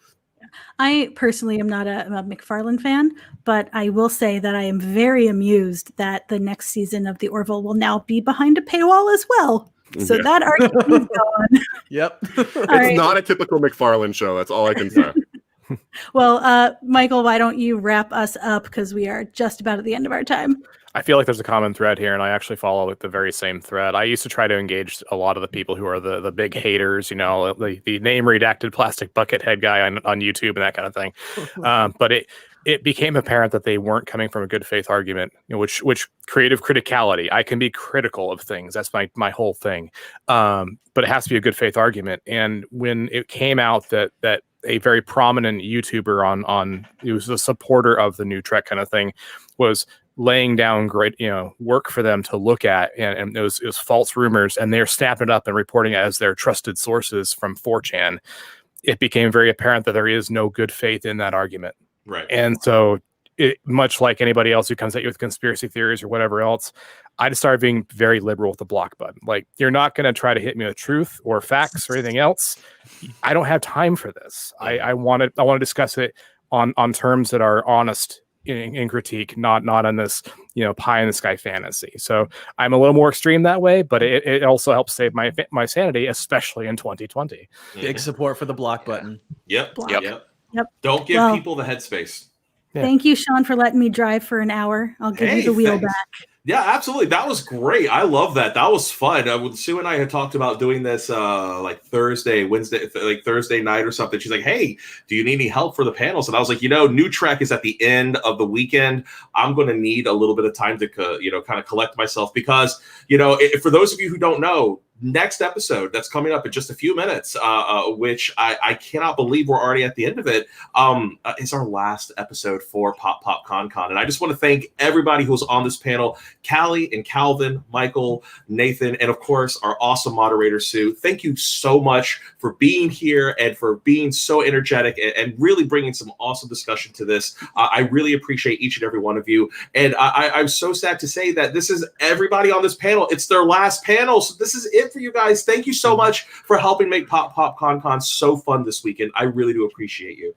I personally am not a McFarlane fan, but I will say that I am very amused that the next season of The Orville will now be behind a paywall as well. So that argument is gone. Yep. It's not a typical McFarlane show. That's all I can say. Well, Michael, why don't you wrap us up, because we are just about at the end of our time. I feel like there's a common thread here, and I actually follow the very same thread. I used to try to engage a lot of the people who are the big haters, the name redacted plastic bucket head guy on YouTube and that kind of thing. But it became apparent that they weren't coming from a good faith argument, which creative criticality. I can be critical of things. That's my whole thing. But it has to be a good faith argument. And when it came out that a very prominent YouTuber on who was a supporter of the NuTrek kind of thing was laying down great, work for them to look at, and it was false rumors, and they're snapping it up and reporting it as their trusted sources from 4chan. It became very apparent that there is no good faith in that argument. Right. And so, much like anybody else who comes at you with conspiracy theories or whatever else, I just started being very liberal with the block button. Like, you're not going to try to hit me with truth or facts or anything else. I don't have time for this. I want to discuss it on terms that are honest in critique, not on this pie in the sky fantasy. So I'm a little more extreme that way, but it also helps save my sanity, especially in 2020. Big support for the block button. Yep. Block. Yep. Don't give people the headspace. Yeah. Thank you, Sean, for letting me drive for an hour. I'll give you the wheel thanks. back. Yeah, absolutely. That was great. I love that. That was fun. Sue and I had talked about doing this like Thursday night or something. She's like, hey, do you need any help for the panels? And I was like, NuTrek is at the end of the weekend. I'm going to need a little bit of time to, kind of collect myself because, for those of you who don't know, next episode that's coming up in just a few minutes, which I cannot believe we're already at the end of it, is our last episode for Pop Con Con. And I just want to thank everybody who was on this panel, Callie and Calvin, Michael, Nathan, and of course, our awesome moderator, Sue. Thank you so much for being here and for being so energetic and really bringing some awesome discussion to this. I really appreciate each and every one of you. And I'm so sad to say that this is everybody on this panel. It's their last panel. So this is it for you guys. Thank you so much for helping make Pop Con Con so fun this weekend. I really do appreciate you.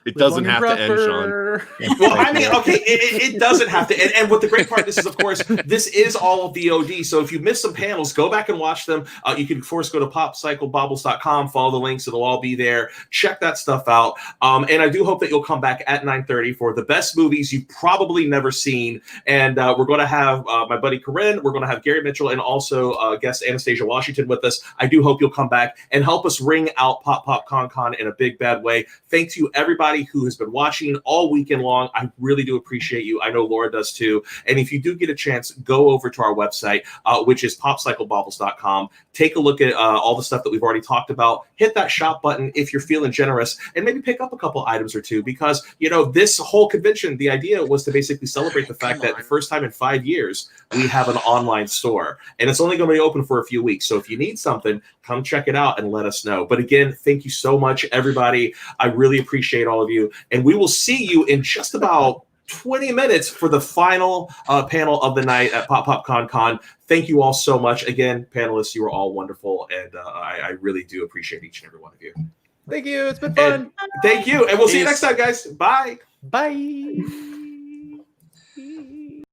It doesn't have to end, Sean. Well, I mean, okay, it doesn't have to. And what the great part of this is, of course, this is all VOD. So if you missed some panels, go back and watch them. You can, of course, go to popcyclebobbles.com, follow the links. It'll all be there. Check that stuff out. And I do hope that you'll come back at 9:30 for the best movies you've probably never seen. And we're going to have my buddy Corinne. We're going to have Gary Mitchell and also guest Anastasia Washington with us. I do hope you'll come back and help us ring out Pop Con Con in a big, bad way. Thanks to everybody who has been watching all weekend long. I really do appreciate you. I know Laura does too. And if you do get a chance, go over to our website, which is popcyclebobbles.com. Take a look at all the stuff that we've already talked about. Hit that shop button if you're feeling generous and maybe pick up a couple items or two because, this whole convention, the idea was to basically celebrate the fact that the first time in 5 years, we have an online store and it's only going to be open for a few weeks. So if you need something, come check it out and let us know. But again, thank you so much, everybody. I really appreciate all of you. And we will see you in just about 20 minutes for the final panel of the night at Pop Con Con. Thank you all so much. Again, panelists, you were all wonderful. And I really do appreciate each and every one of you. Thank you. It's been fun. Thank you. And we'll see you next time, guys. Bye. Bye.